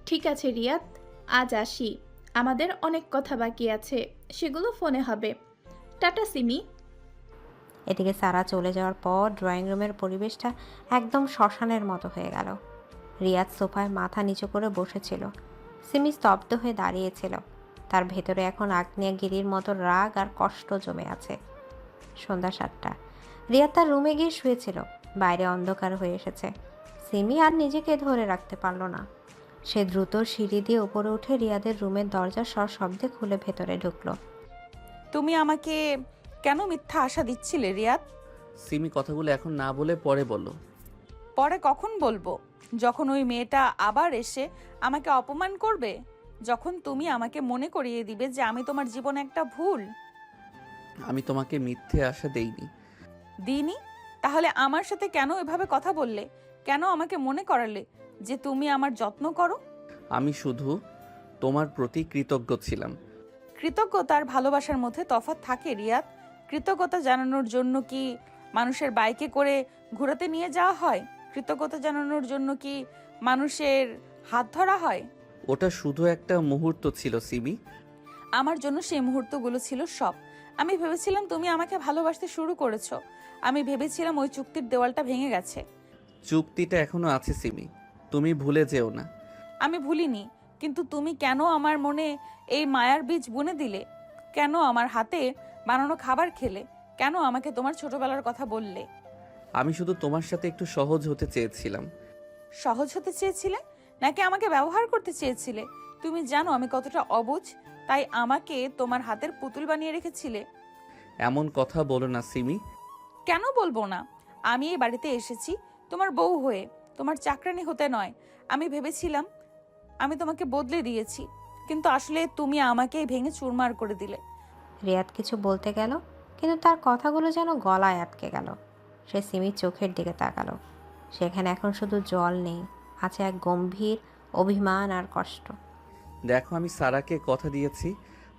ঠিক আছে রিয়াদ, আজ আসি। আমাদের অনেক কথা বাকি আছে, সেগুলো ফোনে হবে। টাটা সিমি। এদিকে সারা চলে যাওয়ার পর ড্রয়িং রুমের পরিবেশটা একদম শ্মশানের মতো হয়ে গেল। রিয়াদ সোফায় মাথা নিচু করে বসেছিল। সিমি স্তব্ধ হয়ে দাঁড়িয়েছিল। তার ভেতরে এখন আগ্নেয়গিরির মতো রাগ আর কষ্ট জমে আছে। সন্ধ্যা 7টা। রিয়াদ তার রুমে গিয়ে শুয়েছিল। বাইরে অন্ধকার হয়ে এসেছে। সিমি আর নিজেকে ধরে রাখতে পারল না। সে দ্রুত সিঁড়ি দিয়ে উপরে উঠে রিয়াদের রুমের দরজা সশব্দে খুলে ভেতরে ঢুকলো। তুমি আমাকে কেন মিথ্যা আশা দিচ্ছিলে রিয়াদ? সিমি, কথাগুলো এখন না বলে পরে বলো। পরে কখন বলবো? যখন ওই মেয়েটা আবার এসে আমাকে অপমান করবে, যখন তুমি আমাকে মনে করিয়ে দিবে যে আমি তোমার জীবনে একটা ভুল। আমি তোমাকে মিথ্যে আশা দেইনি। দিনি? তাহলে আমার সাথে কেন এভাবে কথা বললে? কেন আমাকে মনে করালে যে তুমি আমার যত্ন করো? আমি শুধু তোমার প্রতি কৃতজ্ঞ ছিলাম। কৃতজ্ঞতার ভালোবাসার মধ্যে তফাৎ থাকে রিয়াদ। কৃতজ্ঞতা জানানোর জন্য কি মানুষের বাইকে করে ঘোরাতে নিয়ে যাওয়া হয়? কৃতজ্ঞতা জানানোর জন্য কি মানুষের হাত ধরা হয়? ওটা শুধু একটা মুহূর্ত ছিল সিমি। আমার জন্য সেই মুহূর্তগুলো ছিল সব। আমি ভেবেছিলাম তুমি আমাকে ভালোবাসতে শুরু করেছো। আমি ভেবেছিলাম ওই চুক্তির দেওয়ালটা ভেঙে গেছে। চুক্তিটা এখনো আছে সিমি, তুমি ভুলে যেও না। আমি ভুলিনি, কিন্তু তুমি কেন আমার মনে এই মায়ার বীজ বুনে দিলে? কেন আমার হাতে বানানো খাবার খেলে? কেন আমাকে তোমার ছোটবেলার কথা বললে? আমি শুধু তোমার সাথে একটু সহজ হতে চেয়েছিলাম। সহজ হতে চেয়েছিলে নাকি আমাকে ব্যবহার করতে চেয়েছিলে? তুমি জানো আমি কতটা অবুঝ, তাই আমাকে তোমার হাতের পুতুল বানিয়ে রেখেছিলে। এমন কথা বলো না সিমি। কেন বলবো না? আমি এই বাড়িতে এসেছি তোমার বউ হয়ে, তোমার চাকরানি হতে নয়। আমি ভেবেছিলাম আমি তোমাকে বদলে দিয়েছি, কিন্তু আসলে তুমি আমাকেই ভেঙে চুরমার করে দিলে। রিয়াদ কিছু বলতে গেল, কিন্তু তার কথাগুলো যেন গলায় আটকে গেল। সে সিমির চোখের দিকে তাকালো। সেখানে এখন শুধু জল নেই, আছে এক গম্ভীর অভিমান আর কষ্ট। দেখো, আমি সারাকে কথা দিয়েছি,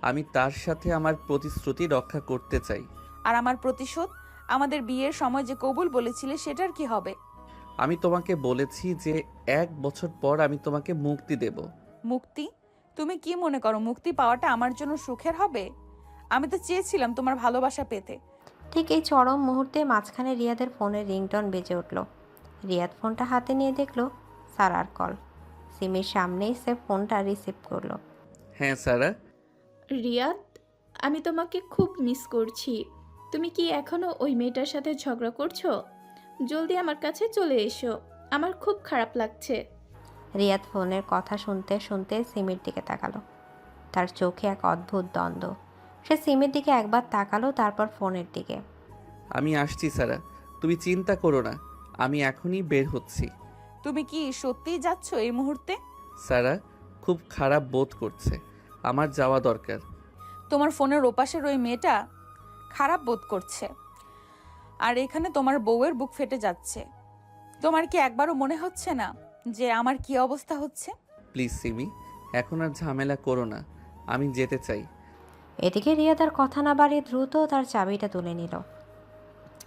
আমি তার সাথে আমার প্রতিশ্রুতি রক্ষা করতে চাই। আর আমার প্রতিশোধ? আমাদের বিয়ের সময় যে কবুল বলেছিলে সেটার কি হবে? আমি তোমাকে বলেছি যে 1 বছর পর আমি তোমাকে মুক্তি দেব। মুক্তি? তুমি কি মনে করো মুক্তি পাওয়াটা আমার জন্য সুখের হবে? আমি তো চেয়েছিলাম তোমার ভালোবাসা পেতে। ঠিক এই চরম মুহূর্তে মাঝখানে রিয়াদের ফোনের রিংটন বেজে উঠল। রিয়াদ ফোনটা হাতে নিয়ে দেখল সারার কল। সিমির সামনেই সে ফোনটা রিসিভ করলো। হ্যাঁ সারা। রিয়াদ, আমি তোমাকে খুব মিস করছি। তুমি কি এখনো ওই মেয়েটার সাথে ঝগড়া করছো? জলদি আমার কাছে চলে এসো, আমার খুব খারাপ লাগছে। রিয়াদ ফোনের কথা শুনতে শুনতে সিমির দিকে তাকালো। তার চোখে এক অদ্ভুত দ্বন্দ্ব। সে সিমির দিকে একবার তাকালো, তারপর ফোনের দিকে। আমি আসছি সারা, তুমি চিন্তা করো না, আমি এখনই বের হচ্ছি। তুমি কি সত্যিই যাচ্ছ এই মুহূর্তে? সারা খুব খারাপ বোধ করছে, আমার যাওয়া দরকার। তোমার ফোনের ওপাশের ওই মেয়েটা খারাপ বোধ করছে, আর এখানে তোমার বউয়ের বুক ফেটে যাচ্ছে। তোমার কি একবারও মনে হচ্ছে না যে আমার কি অবস্থা হচ্ছে? প্লিজ সিমি, এখন আর ঝামেলা করো না, আমি যেতে চাই। এদিকে রিয়া তার কথা না বাড়িয়ে দ্রুত তার চাবিটা তুলে নিল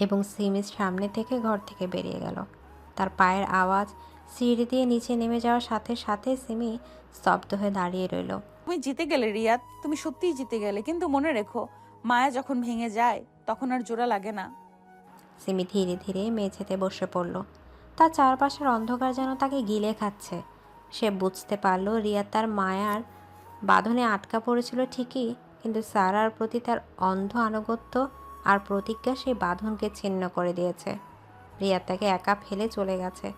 এবং সিমির সামনে থেকে ঘর থেকে বেরিয়ে গেল। তার পায়ের আওয়াজ সিঁড়ি দিয়ে নিচে নেমে যাওয়ার সাথে সাথে সিমি স্তব্ধ হয়ে দাঁড়িয়ে রইল। তুমি জিতে গেলে রিয়াদ, তুমি সত্যিই জিতে গেলে, কিন্তু মনে রেখো মায়া যখন ভেঙে যায় তখন আর জোড়া লাগে না। সিমি ধীরে ধীরে মেঝেতে বসে পড়ল। তার চারপাশের অন্ধকার যেন তাকে গিলে খাচ্ছে। সে বুঝতে পারল রিয়া তার মায়ার বাঁধনে আটকা পড়েছিল ঠিকই, কিন্তু সারার প্রতি তার অন্ধ আনুগত্য আর প্রতিজ্ঞা সেই বাঁধনকে ছিন্ন করে দিয়েছে। রিয়া তাকে একা ফেলে চলে গেছে,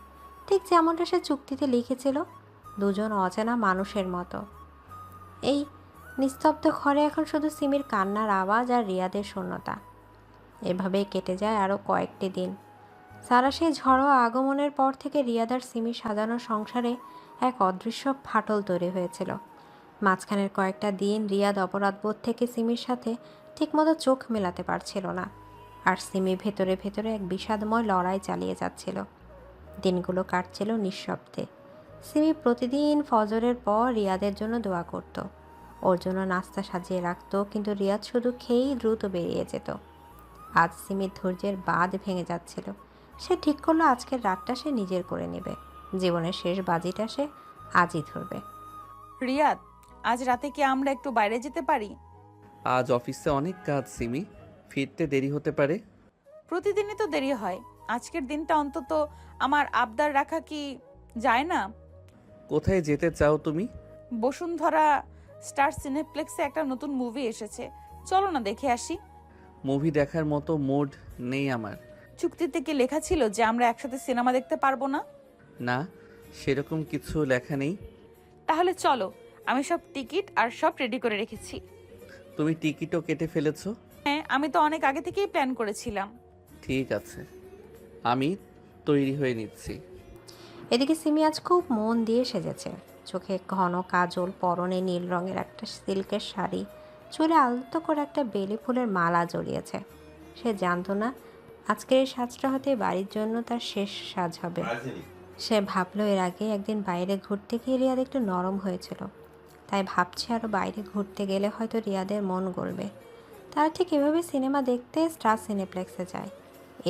ঠিক যেমনটা সে চুক্তিতে লিখেছিল, দুজন অচেনা মানুষের মতো। এই নিস্তব্ধ ঘরে এখন শুধু সিমির কান্নার আওয়াজ আর রিয়াদের শূন্যতা। এভাবেই কেটে যায় আরও কয়েকটি দিন। সারা সেই ঝড়ো আগমনের পর থেকে রিয়াদ আর সিমির সাজানো সংসারে এক অদৃশ্য ফাটল তৈরি হয়েছিল। মাঝখানের কয়েকটা দিন রিয়াদ অপরাধবোধ থেকে সিমির সাথে ঠিকমতো চোখ মেলাতে পারছিল না, আর সিমি ভেতরে ভেতরে এক বিষাদময় লড়াই চালিয়ে যাচ্ছিল। দিনগুলো কাটছিল নিঃশব্দে। সিমি প্রতিদিন ফজরের পর রিয়াদের জন্য দোয়া করত, ওর জন্য নাস্তা সাজিয়ে রাখতো, কিন্তু রিয়াদ শুধু খেয়েই দ্রুত বেরিয়ে যেত। আজ সিমির ধৈর্যের বাঁধ ভেঙে যাচ্ছিল। সে ঠিক করলো আজকের রাতটা সে নিজের করে নেবে। জীবনের শেষ বাজিটা সে আজই ধরবে। রিয়াদ, আজ রাতে কি আমরা একটু বাইরে যেতে পারি? আজ অফিসে অনেক কাজ সিমি, ফিরতে দেরি হতে পারে। প্রতিদিনই তো দেরি হয়, আজকের দিনটা অন্তত আমার আবদার রাখা কি যায় না? কোথায় যেতে চাও তুমি? বসুন্ধরা স্টার সিনেপ্লেক্সে একটা নতুন মুভি এসেছে, চলো না দেখে আসি। মুভি দেখার মতো মুড নেই আমার। চুক্তিতে কি লেখা ছিল যে আমরা একসাথে সিনেমা দেখতে পারবো না? না, সেরকম কিছু লেখা নেই। তাহলে চলো, আমি সব টিকিট আর সব রেডি করে রেখেছি। তুমি টিকিটও কেটে ফেলেছো? হ্যাঁ, আমি তো অনেক আগে থেকেই প্ল্যান করেছিলাম। ঠিক আছে, আমি তৈরি হয়ে নিচ্ছি। এদিকে সিমি আজ খুব মন দিয়ে সেজেছে। চোখে ঘন কাজল, পরনে নীল রঙের একটা সিল্কের শাড়ি, চুলে আলতো করে একটা বেলি ফুলের মালা জড়িয়েছে। সে জানতো না আজকের এই সাজটা হতে বাড়ির জন্য তার শেষ সাজ হবে। সে ভাবলো এর আগে একদিন বাইরে ঘুরতে গিয়ে রিয়াদ একটু নরম হয়েছিল, তাই ভাবছে আরও বাইরে ঘুরতে গেলে হয়তো রিয়াদের মন গলবে। তারা ঠিক এভাবে সিনেমা দেখতে স্টার সিনেপ্লেক্সে যায়।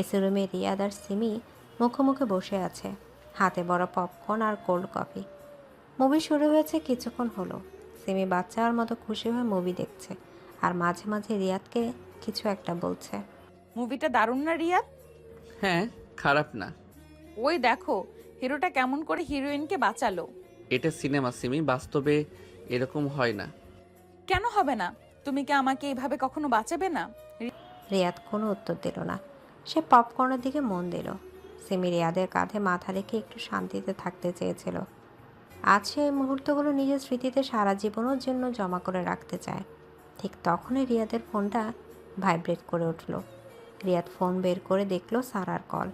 এসি রুমে রিয়াদ আর সিমি মুখোমুখি বসে আছে, হাতে বড় পপকর্ন আর কোল্ড কফি। মুভি শুরু হয়েছে কিছুক্ষণ হলো। সিমি বাচ্চার মতো খুশি হয়ে মুভি দেখছে আর মাঝে মাঝে রিয়াদকে কিছু একটা বলছে। মুভিটা দারুণ না রিয়াদ? হ্যাঁ, খারাপ না। ওই দেখো হিরোটা কেমন করে হিরোইনকে বাঁচালো। এটা সিনেমা সিমি, বাস্তবে এরকম হয় না। কেন হবে না? তুমি কি আমাকে এইভাবে কখনো বাঁচাবে না? রিয়াদ কোনো উত্তর দিল না। সে পপকর্নের দিকে মন দিল। সিমি রিয়াদের কাঁধে মাথা রেখে একটু শান্তিতে থাকতে চেয়েছিল। আজ সে এই মুহূর্তগুলো নিজের স্মৃতিতে সারা জীবনের জন্য জমা করে রাখতে চায়। ঠিক তখনই রিয়াদের ফোনটা ভাইব্রেট করে উঠল। রিয়াদ ফোন বের করে দেখল সারার কল।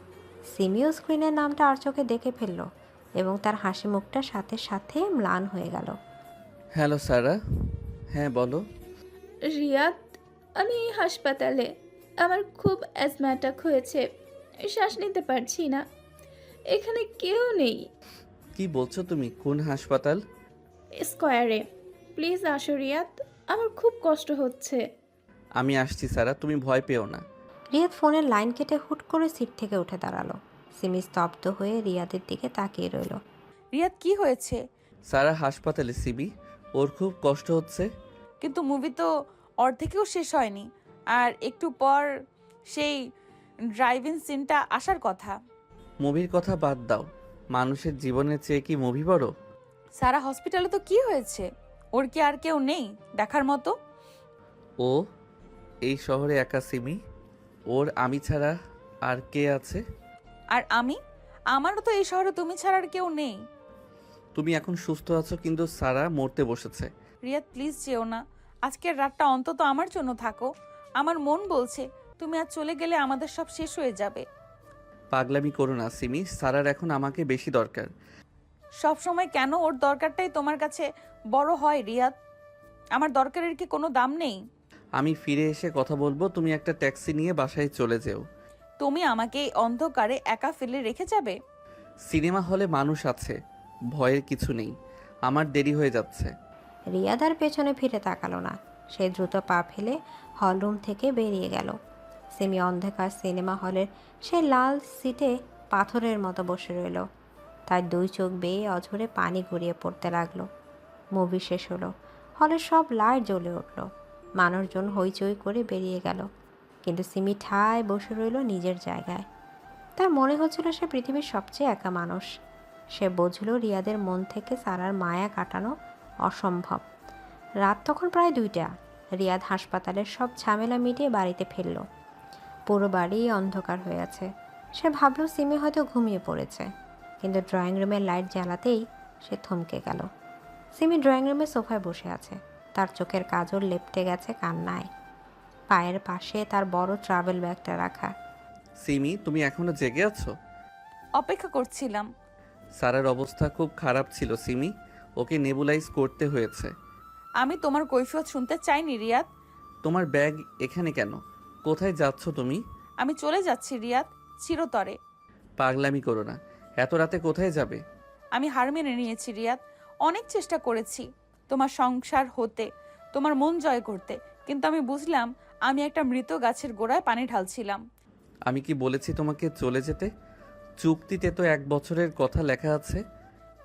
সিমিও স্ক্রিনের নামটা আর চোখে দেখে ফেলল এবং তার হাসি মুখটা সাথে সাথে ম্লান হয়ে গেল। হ্যালো সারা। হ্যাঁ বলো। রিয়াদ, আমি এই হাসপাতালে। আমার খুব অ্যাজমা অ্যাটাক হয়েছে, শ্বাস নিতে পারছি না। এখানে কেউ নেই। কি বলছো তুমি? কোন হাসপাতাল? স্কয়ারে। প্লিজ আসো রিয়াদ, আমার খুব কষ্ট হচ্ছে। আমি আসছি সারা, তুমি ভয় পেও না। রিয়াদ ফোনের লাইন কেটে হুট করে সিট থেকে উঠে দাঁড়ালো। সিমি স্তব্ধ হয়ে রিয়াদের দিকে তাকিয়ে রইল। রিয়াদ কি হয়েছে? সারা হাসপাতালে সিবি, ওর খুব কষ্ট হচ্ছে। কিন্তু মুভি তো অর্ধেকেও শেষ হয়নি, আর একটু পর সেই ড্রাইভিং সিনটা আসার কথা। মুভির কথা বাদ দাও, মানুষের জীবনের চেয়ে কি মুভি বড়? সারা হসপিটালে তো কি হয়েছে? ওর কি আর কেউ নেই দেখার মতো? ও এই শহরে একা সিমি, ওর আমি ছাড়া আর কে আছে? আর আমারও তো এই শহরে তুমি ছাড়া আর কেউ নেই। তুমি এখন সুস্থ আছো, কিন্তু সারা মরতে বসেছে। রিয়াদ প্লিজ যেও না, আজকের রাতটা অন্তত আমার জন্য থাকো। আমার মন বলছে তুমি আজ চলে গেলে আমাদের সব শেষ হয়ে যাবে। পাগলামি করো না সিমি, সারার এখন আমাকে বেশি দরকার। সব সময় কেন ওর দরকারটাই তোমার কাছে বড় হয় রিয়াদ? আমার দরকারের কি কোনো দাম নেই? আমি ফিরে এসে কথা বলবো, তুমি একটা ট্যাক্সি নিয়ে বাসায় চলে যেও। তুমি আমাকে এই অন্ধকারে একা ফেলে রেখে যাবে? সিনেমা হলে মানুষ আছে, ভয়ের কিছু নেই। আমার দেরি হয়ে যাচ্ছে। রিয়াদ আর পেছনে ফিরে তাকালো না। সে দ্রুত পা ফেলে হলরুম থেকে বেরিয়ে গেল। সিমি অন্ধকার সিনেমা হলের সে লাল সিটে পাথরের মতো বসে রইল। তার দুই চোখ বেয়ে অঝরে পানি গড়িয়ে পড়তে লাগলো। মুভি শেষ হলো। হলের সব লাইট জ্বলে উঠল। মানুষজন হইচই করে বেরিয়ে গেল, কিন্তু সিমি ঠায় বসে রইল নিজের জায়গায়। তার মনে হচ্ছিল সে পৃথিবীর সবচেয়ে একা মানুষ। সে বুঝল রিয়াদের মন থেকে সারার মায়া কাটানো অসম্ভব। রাত তখন প্রায় 2টা। রিয়াদ হাসপাতালের সব ঝামেলা মিটিয়ে বাড়িতে ফিরল। পুরো বাড়ি অন্ধকার হয়ে আছে। সে ভাবল সিমি হয়তো ঘুমিয়ে পড়েছে, কিন্তু ড্রয়িং রুমের লাইট জ্বালাতেই সে থমকে গেল। সিমি ড্রয়িং রুমের সোফায় বসে আছে। তার চোখের কাজল লেপটে গেছে কান্নায়। পায়ের পাশে তার বড় ট্রাভেল ব্যাগটা রাখা। সিমি, তুমি এখনো জেগে আছো? অপেক্ষা করছিলাম। সারার অবস্থা খুব খারাপ ছিল সিমি, ওকে নেবুলাইজ করতে হয়েছে। আমি তোমার কৈফিয়ত শুনতে চাইনি রিয়াদ। তোমার ব্যাগ এখানে কেন? কোথায় যাচ্ছ তুমি? আমি চলে যাচ্ছি রিয়াদ, চিরতরে। পাগলামি করো না, এত রাতে কোথায় যাবে? আমি হার মেনে নিয়েছি রিয়াদ। অনেক চেষ্টা করেছি তোমার সংসার হতে, তোমার মন জয় করতে, কিন্তু আমি বুঝলাম আমি একটা মৃত গাছের গোড়ায় পানি ঢালছিলাম। আমি কি বলেছি তোমাকে চলে যেতে? চুক্তিতে তো 1 বছরের কথা লেখা আছে।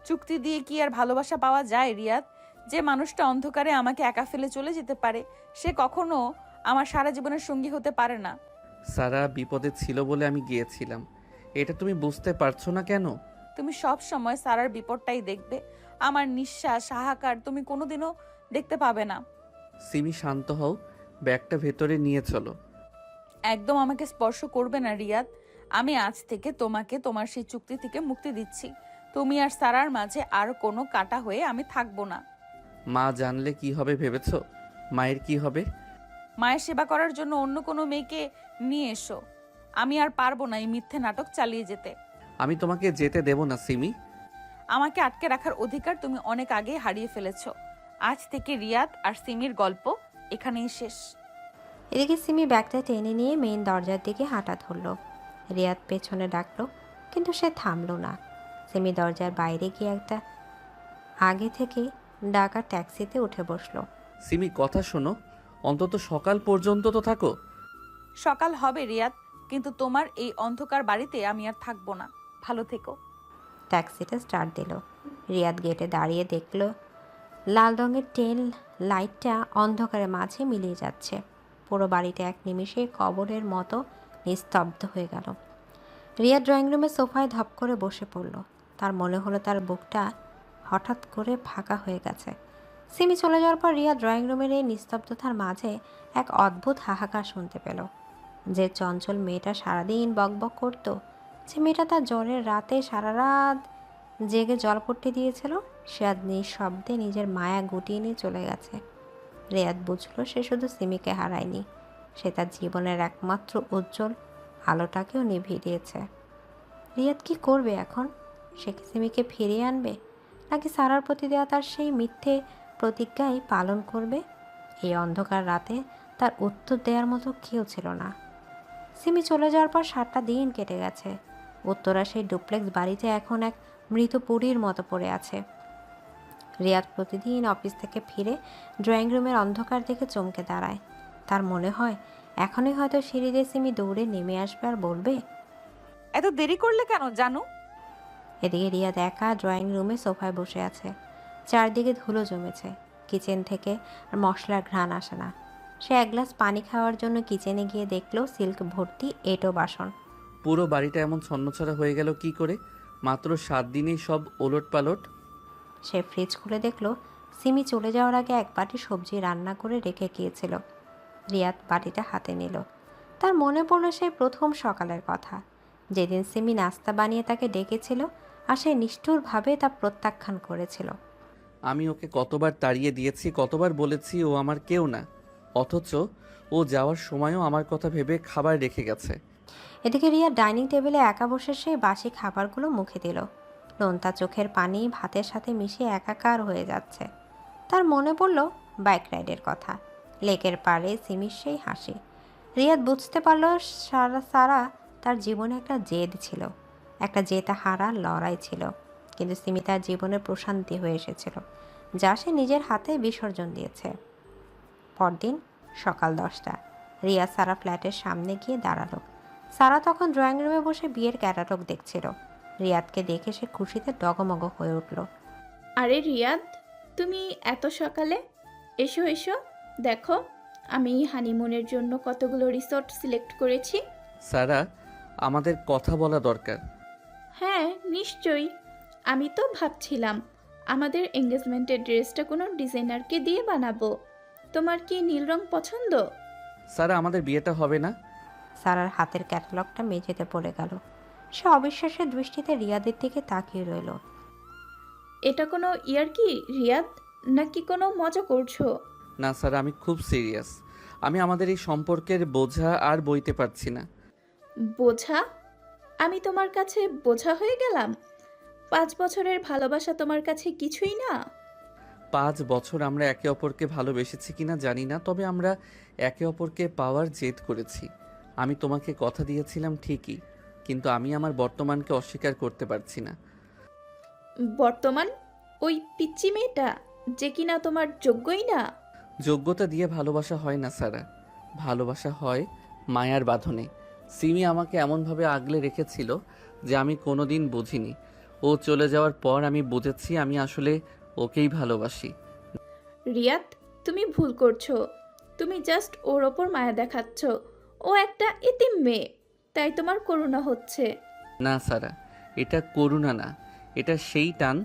চুক্তি দিয়ে কি আর ভালোবাসা পাওয়া যায় রিয়াদ? যে মানুষটা অন্ধকারে আমাকে একা ফেলে চলে যেতে পারে, সে কখনো আমার সারা জীবনের সঙ্গী হতে পারে না। সারা বিপদে ছিল বলে আমি গিয়েছিলাম, এটা তুমি বুঝতে পারছো না কেন? তুমি সব সময় সারার বিপদটাই দেখবে, আমার নিঃশ্বাস হাহাকার তুমি কোনোদিনও দেখতে পাবে না। সিমি শান্ত হও, ব্যাগটা ভেতরে নিয়ে চলো। একদম আমাকে স্পর্শ করবে না রিয়াদ। আমি আজ থেকে তোমাকে তোমার সেই চুক্তি থেকে মুক্তি দিচ্ছি। তুমি আর সারার মাঝে আর কোনো কাটা হয়ে আমি থাকবো না। মা জানলে কি হবে ভেবেছো? মায়ের কি হবে? মায়ের সেবা করার জন্য অন্য কোনো মেয়েকে নিয়ে এসো। আমি আর পারবো না এই মিথ্যে নাটক চালিয়ে যেতে। আমি তোমাকে যেতে দেব না সিমি। আমাকে আটকে রাখার অধিকার তুমি অনেক আগেই হারিয়ে ফেলেছো। আজ থেকে রিয়াদ আর সিমির গল্প এখানেই শেষ। এদিকে সিমি ব্যাগটা টেনে নিয়ে মেইন দরজার দিকে হাঁটা ধরল। রিয়াদ পেছনে ডাকলো, কিন্তু সে থামলো না। সিমি দরজার বাইরে গিয়ে একটা আগে থেকে ডাকা ট্যাক্সিতে উঠে বসলো। সিমি কথা শোনো, অন্তত সকাল পর্যন্ত তো থাকো। সকাল হবে রিয়াদ, কিন্তু তোমার এই অন্ধকার বাড়িতে আমি আর থাকবো না। ভালো থেকো। ট্যাক্সিটা স্টার্ট দিল। রিয়াদ গেটে দাঁড়িয়ে দেখল লাল রঙের টেল লাইটটা অন্ধকারের মাঝে মিলিয়ে যাচ্ছে। পুরো বাড়িটা এক নিমিষে কবরের মতো নিস্তব্ধ হয়ে গেল। রিয়া ড্রয়িং রুমের সোফায় ধপ করে বসে পড়ল। তার মনে হলো তার বুকটা হঠাৎ করে ফাঁকা হয়ে গেছে। সিমি চলে যাওয়ার পর রিয়া ড্রয়িং রুমের এই নিস্তব্ধতার মাঝে এক অদ্ভুত হাহাকার শুনতে পেল। যে চঞ্চল মেয়েটা সারাদিন বকবক করতো, যে মেয়েটা তার জ্বরের রাতে সারা রাত জেগে জলপট্টি দিয়েছিল, সে আজ নিঃশব্দে নিজের মায়া গুটিয়ে নিয়ে চলে গেছে। রিয়াদ বুঝল সে শুধু সিমিকে হারায়নি, সে তার জীবনের একমাত্র উজ্জ্বল আলোটাকেও নিভিয়ে দিয়েছে। রিয়াদ কি করবে এখন? সে কি সিমিকে ফিরিয়ে আনবে, নাকি সারার প্রতি দেওয়া তার সেই মিথ্যে প্রতিজ্ঞাই পালন করবে? এই অন্ধকার রাতে তার উত্তর দেওয়ার মতো কেউ ছিল না। সিমি চলে যাওয়ার পর 7টা দিন কেটে গেছে। উত্তরা সেই ডুপ্লেক্স বাড়িতে এখন এক মৃত পুরীর মতো পড়ে আছে। রিয়াদ প্রতিদিন অফিস থেকে ফিরে ড্রয়িং রুমের অন্ধকার দেখে চমকে দাঁড়ায়। তার মনে হয় এখনই হয়তো সিঁড়ি দিয়ে সিমি দৌড়ে নেমে আসবে আর বলবে। এত দেরি করলে কেন জানু? এদিকে রিয়াদ একা ড্রয়িং রুমে সোফায় বসে আছে। চারদিকে ধুলো জমেছে। কিচেন থেকে আর মশলার ঘ্রাণ আসে না। সে এক গ্লাস পানি খাওয়ার জন্য কিচেনে গিয়ে দেখলো সিল্ক ভর্তি এঁটো বাসন। পুরো বাড়িটা এমন ছন্নছাড়া হয়ে গেল কি করে? মাত্র 7 দিনেই সব ওলট পালট। সে ফ্রিজ খুলে দেখলো সিমি চলে যাওয়ার আগে এক বাটি সবজি রান্না করে রেখে গিয়েছিল। রিয়াদ বাটিটা হাতে নিল। তার মনে পড়ল সেই প্রথম সকালের কথা, যেদিন সিমি নাস্তা বানিয়ে তাকে ডেকেছিল আর সে নিষ্ঠুরভাবে তা প্রত্যাখ্যান করেছিল। আমি ওকে কতবার তাড়িয়ে দিয়েছি, কতবার বলেছি ও আমার কেউ না, অথচ ও যাওয়ার সময়ও আমার কথা ভেবে খাবার রেখে গেছে। এদিকে রিয়া ডাইনিং টেবিলে একা বসে সেই বাসি খাবারগুলো মুখে দিল। নোনতা চোখের পানি ভাতের সাথে মিশে একাকার হয়ে যাচ্ছে। তার মনে পড়ল বাইক রাইডের কথা, লেকের পাড়ে সিমির সেই হাসি। রিয়াদ বুঝতে পারল সারা তার জীবনে একটা জেদ ছিল, একটা জেতা হারার লড়াই ছিল। কিন্তু সিমি তার জীবনের প্রশান্তি হয়ে এসেছিল, যা সে নিজের হাতে বিসর্জন দিয়েছে। পরদিন সকাল 10টা রিয়া সারা ফ্ল্যাটের সামনে গিয়ে দাঁড়ালো। সারা তখন ড্রয়িং রুমে বসে বিয়ের ক্যাটালগ দেখছিল। রিয়াদকে দেখে সে খুশিতে ডগমগ হয়ে উঠল। আরে রিয়াদ, তুমি এত সকালে? এসো এসো, দেখো আমি হানিমুনের জন্য কতগুলো রিসোর্ট সিলেক্ট করেছি। সারা, আমাদের কথা বলা দরকার। হ্যাঁ নিশ্চয়ই। আমি তো ভাবছিলাম আমাদের এঙ্গেজমেন্টের ড্রেসটা কোনো ডিজাইনারকে দিয়ে বানাবো। তোমার কি নীল রং পছন্দ? সারা, আমাদের বিয়েটা হবে না? সারার হাতের ক্যাটালগটা মেঝেতে পড়ে গেল। সে অবিশ্বাসের দৃষ্টিতে রিয়াদের দিকে তাকিয়ে রইল। এটা কোনো ইয়ার্কি রিয়াদ, নাকি কোনো মজা করছো? না স্যার, আমি খুব সিরিয়াস। আমি আমাদের এই সম্পর্কের বোঝা আর বইতে পারছি না। বোঝা? আমি তোমার কাছে বোঝা হয়ে গেলাম? 5 বছরের ভালোবাসা তোমার কাছে কিছুই না? 5 বছর আমরা একে অপরকে ভালোবেসেছি কিনা জানি না, তবে আমরা একে অপরকে পাওয়ার জেদ করেছি। আমি তোমাকে কথা দিয়েছিলাম ঠিকই, কিন্তু আমি আমার বর্তমানকে অস্বীকার করতে পারছি না। বর্তমান? ওই পিচ্চি মেয়েটা যে কিনা তোমার যোগ্যই না? যোগ্যতা দিয়ে ভালোবাসা হয় না সারা, ভালোবাসা হয় মায়ার বাঁধনে। সিমি আমাকে এমনভাবে আগলে রেখেছিল যে আমি কোনোদিন বুঝিনি। ও চলে যাওয়ার পর আমি বুঝেছি আমি আসলে ওকেই ভালোবাসি। রিয়াদ, তুমি ভুল করছো। তুমি জাস্ট ওর ওপর মায়া দেখাচ্ছ। ও একটা এতিম মেয়ে, তাই তোমার করুণা হচ্ছে। না সারা, এটা করুণা না, এটা সেই টান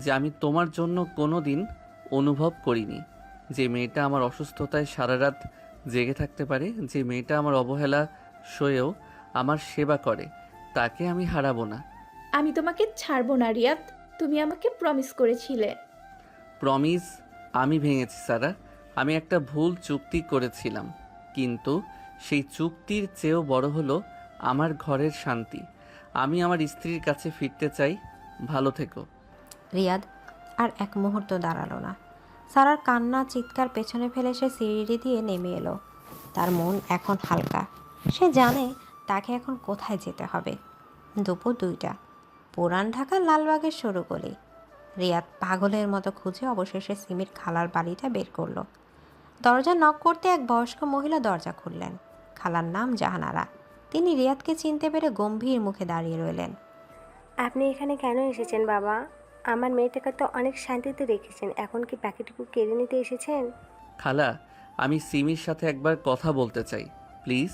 যে আমি তোমার জন্য কোনো দিন অনুভব করিনি। যে মেয়েটা আমার অসুস্থতায় সারা রাত জেগে থাকতে পারে, যে মেয়েটা আমার অবহেলা সয়েও আমার সেবা করে, তাকে আমি হারাবো না। আমি তোমাকে ছাড়বো না রিয়াদ, তুমি আমাকে প্রমিস করেছিলে। প্রমিস আমি ভেঙেছি সারা। আমি একটা ভুল চুক্তি করেছিলাম, কিন্তু সেই চুক্তির চেয়েও বড় হলো আমার ঘরের শান্তি। আমি আমার স্ত্রীর কাছে ফিরতে চাই। ভালো থেকো। রিয়াদ আর এক মুহূর্ত দাঁড়ালো না। সারার কান্না চিৎকার পেছনে ফেলে সে সিঁড়ি দিয়ে নেমে এলো। তার মন এখন হালকা। সে জানে তাকে এখন কোথায় যেতে হবে। দুপুর 2টা, পুরান ঢাকার লালবাগের সরু গলি। রিয়াদ পাগলের মতো খুঁজে অবশেষে সিমির খালার বাড়িটা বের করলো। দরজা নক করতে এক বয়স্ক মহিলা দরজা খুললেন। খালার নাম জাহানারা। তিনি রিয়াদকে চিনতে পেরে গম্ভীর মুখে দাঁড়িয়ে রইলেন। আপনি এখানে কেন এসেছেন বাবা? আমার মেয়েটাকে তো অনেক শান্তিতে রেখেছেন, এখন কি বাকিটুকু কেড়ে নিতে এসেছেন? খালা, আমি সিমির সাথে একবার কথা বলতে চাই, প্লিজ।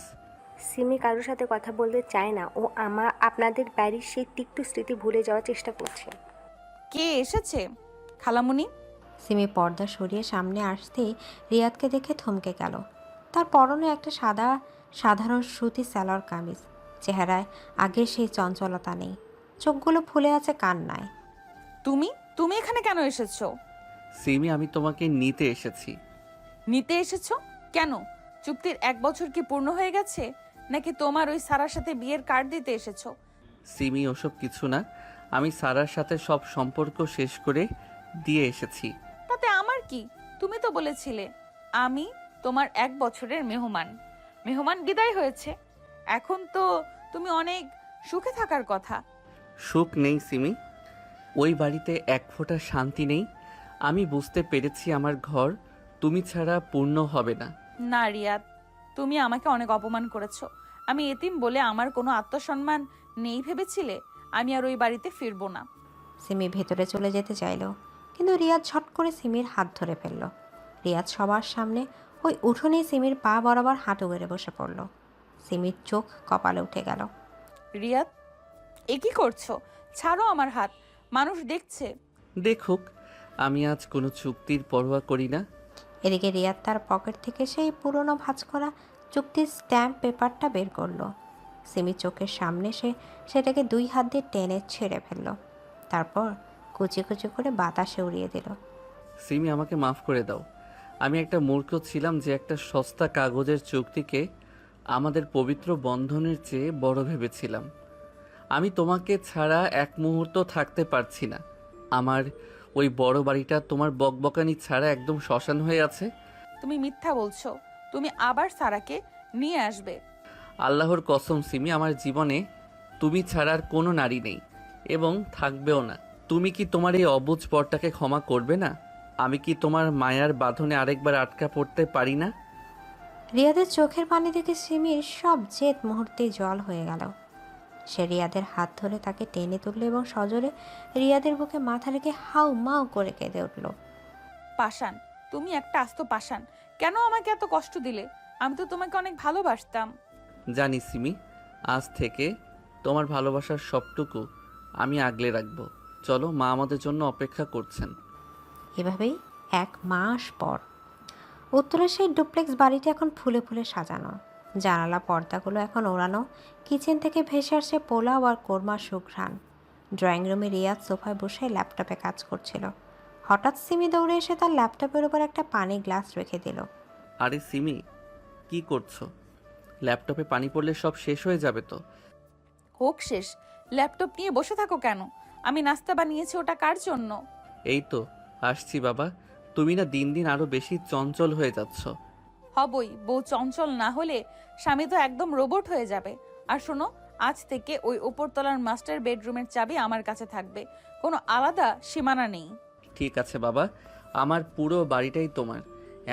সিমি কারোর সাথে কথা বলতে চায় না, ও আপনাদের বাড়ির সেই তিক্ত স্মৃতি ভুলে যাওয়ার চেষ্টা করছে। কে এসেছে খালামুনি? সিমি পর্দা সরিয়ে সামনে আসতেই রিয়াদকে দেখে থমকে গেল। তার পরনে একটা সাধারণ সুতি সালোয়ার কামিজ। চেহারায় আগের সেই চঞ্চলতা নেই, চোখগুলো ফুলে আছে কান্নায়। তুমি তুমি এখানে কেন এসেছো? সিমি, আমি তোমাকে নিতে এসেছি। নিতে এসেছো কেন? চুক্তির 1 বছর কি পূর্ণ হয়ে গেছে, নাকি তোমার ওই সারার সাথে বিয়ের কার্ড দিতে এসেছো? সিমি, ওসব কিছু না। আমি সারার সাথে সব সম্পর্ক শেষ করে দিয়ে এসেছি। তাতে আমার কি? তুমি তো বলেছিলে আমি তোমার 1 বছরের মেহমান। মেহমান বিদায় হয়েছে, এখন তো তুমি অনেক সুখে থাকার কথা। সুখ নেই সিমি, ওই বাড়িতে এক ফোঁটা শান্তি নেই। আমি বুঝতে পেরেছি আমার ঘর তুমি ছাড়া পূর্ণ হবে না। না রিয়াদ, তুমি আমাকে অনেক অপমান করেছো। আমি এতিম বলে আমার কোনো আত্মসম্মান নেই ভেবেছিলে? আমি আর ওই বাড়িতে ফিরবো না। সিমি ভেতরে চলে যেতে চাইল, কিন্তু রিয়াদ ঝট করে সিমির হাত ধরে ফেলল। রিয়াদ সবার সামনে ওই উঠোনে সিমির পা বরাবর হাঁটু গেড়ে বসে পড়ল। সিমির চোখ কপালে উঠে গেল। রিয়াদ, এ কি করছো? ছাড়ো আমার হাত, মানুষ দেখছে। দেখুক, আমি আজ কোনো চুক্তির পরোয়া করি না। এদিকে রিয়াদ তার পকেট থেকে সেই পুরনো ভাঁজ করা চুক্তির স্ট্যাম্প পেপারটা বের করলো। সিমি চোখের সামনে সেটাকে 2 হাত দিয়ে টেনে ছেড়ে ফেলল। তারপর কুচি কুচি করে বাতাসে উড়িয়ে দিল। সিমি, আমাকে মাফ করে দাও। আমি একটা মূর্খ ছিলাম যে একটা সস্তা কাগজের চুক্তিকে আমাদের পবিত্র বন্ধনের চেয়ে বড় ভেবেছিলাম। আমি তোমাকে ছাড়া এক মুহূর্ত থাকতে পারছি না। আমার ওই বড় বাড়িটা তোমার বকবকানি ছাড়া একদম শ্মশান হয়ে আছে। তুমি মিথ্যা বলছো। তুমি আবার সারাকে নিয়ে আসবে। আল্লাহর কসম সিমি, আমার জীবনে তুমি ছাড়া আর কোনো নারী নেই এবং থাকবেও না। তুমি কি তোমার এই অবুঝ পরটাকে ক্ষমা করবে না? আমি কি তোমার মায়ার বাঁধনে আরেকবার আটকা পড়তে পারি না? রিয়াদের চোখের পানি দেখে সিমির সব জেদ মুহূর্তেই জল হয়ে গেল। সে রিয়াদের হাত ধরে তাকে টেনে তুলল এবং সজোরে রিয়াদের বুকে মাথা রেখে হাউ মাউ করে কেঁদে উঠল। পাষাণ, তুমি একটা আস্ত পাষাণ। কেন আমাকে এত কষ্ট দিলে? আমি তো তোমাকে অনেক ভালোবাসতাম। জানি সিমি, আজ থেকে তোমার ভালোবাসার সবটুকু আমি আগলে রাখবো। চলো, মা আমাদের জন্য অপেক্ষা করছেন। এভাবেই 1 মাস পর উত্তরের সেই ডুপ্লেক্স বাড়িটি এখন ফুলে ফুলে সাজানো। জানালা পর্দাগুলো এখন ওড়ানো। কিচেন থেকে ভেসে আসছে পোলাও আর কোরমার সুঘ্রাণ। ড্রয়িং রুমে রিয়াদ সোফায় বসে ল্যাপটপে কাজ করছিল। হঠাৎ সিমি দৌড়ে এসে তার ল্যাপটপের উপর একটা পানি গ্লাস রেখে দিল। আরে সিমি, কি করছো? ল্যাপটপে পানি পড়লে সব শেষ হয়ে যাবে তো। হোক শেষ, ল্যাপটপ নিয়ে বসে থাকো কেন? আমি নাস্তা বানিয়েছি, ওটা কার জন্য? এই তো আসছি বাবা। তুমি না দিন দিন আরো বেশি চঞ্চল হয়ে যাচ্ছ। হবই, বউ চঞ্চল না হলে স্বামী তো একদম রোবট হয়ে যাবে। আর শোনো, আজ থেকে ওই উপরতলার মাস্টার বেডরুমের চাবি আমার কাছে থাকবে, কোনো আলাদা সীমানা নেই। ঠিক আছে বাবা, আমার পুরো বাড়িটাই তোমার,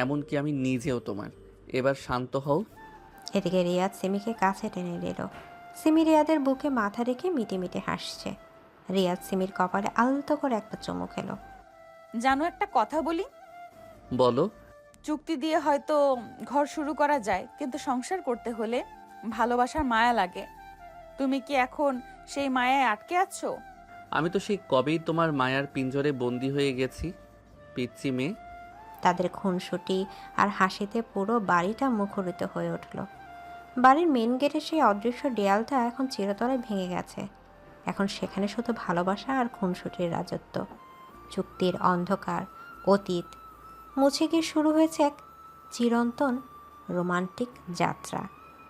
এমনকি আমি নিজেও তোমার। এবার শান্ত হও। এদিকে রিয়াদ সিমিকে কাছে টেনে নিল। সিমি রিয়াদের বুকে মাথা রেখে মিটিমিটি হাসছে। রিয়াদ সিমির কপালে আলতো করে একটা চুমু খেলো। জানো, একটা কথা বলি। বলো। চুক্তি দিয়ে হয়তো ঘর শুরু করা যায়, কিন্তু সংসার করতে হলে ভালোবাসার মায়া লাগে। তুমি কি এখন সেই মায়ায় আটকে আছো? আমি তো সেই কবেই তোমার মায়ার পিঞ্জরে বন্দি হয়ে গেছি, পিচ্চি মেয়ে। তাদের খুনসুটি আর হাসিতে পুরো বাড়িটা মুখরিত হয়ে উঠল। বাড়ির মেন গেটের সেই অদৃশ্য দেয়ালটা এখন চিরতরে ভেঙে গেছে। এখন সেখানে শুধু ভালোবাসা আর খুনসুটির রাজত্ব। চুক্তির অন্ধকার অতীত মুছে গিয়ে শুরু হয়েছে এক চিরন্তন রোমান্টিক যাত্রা।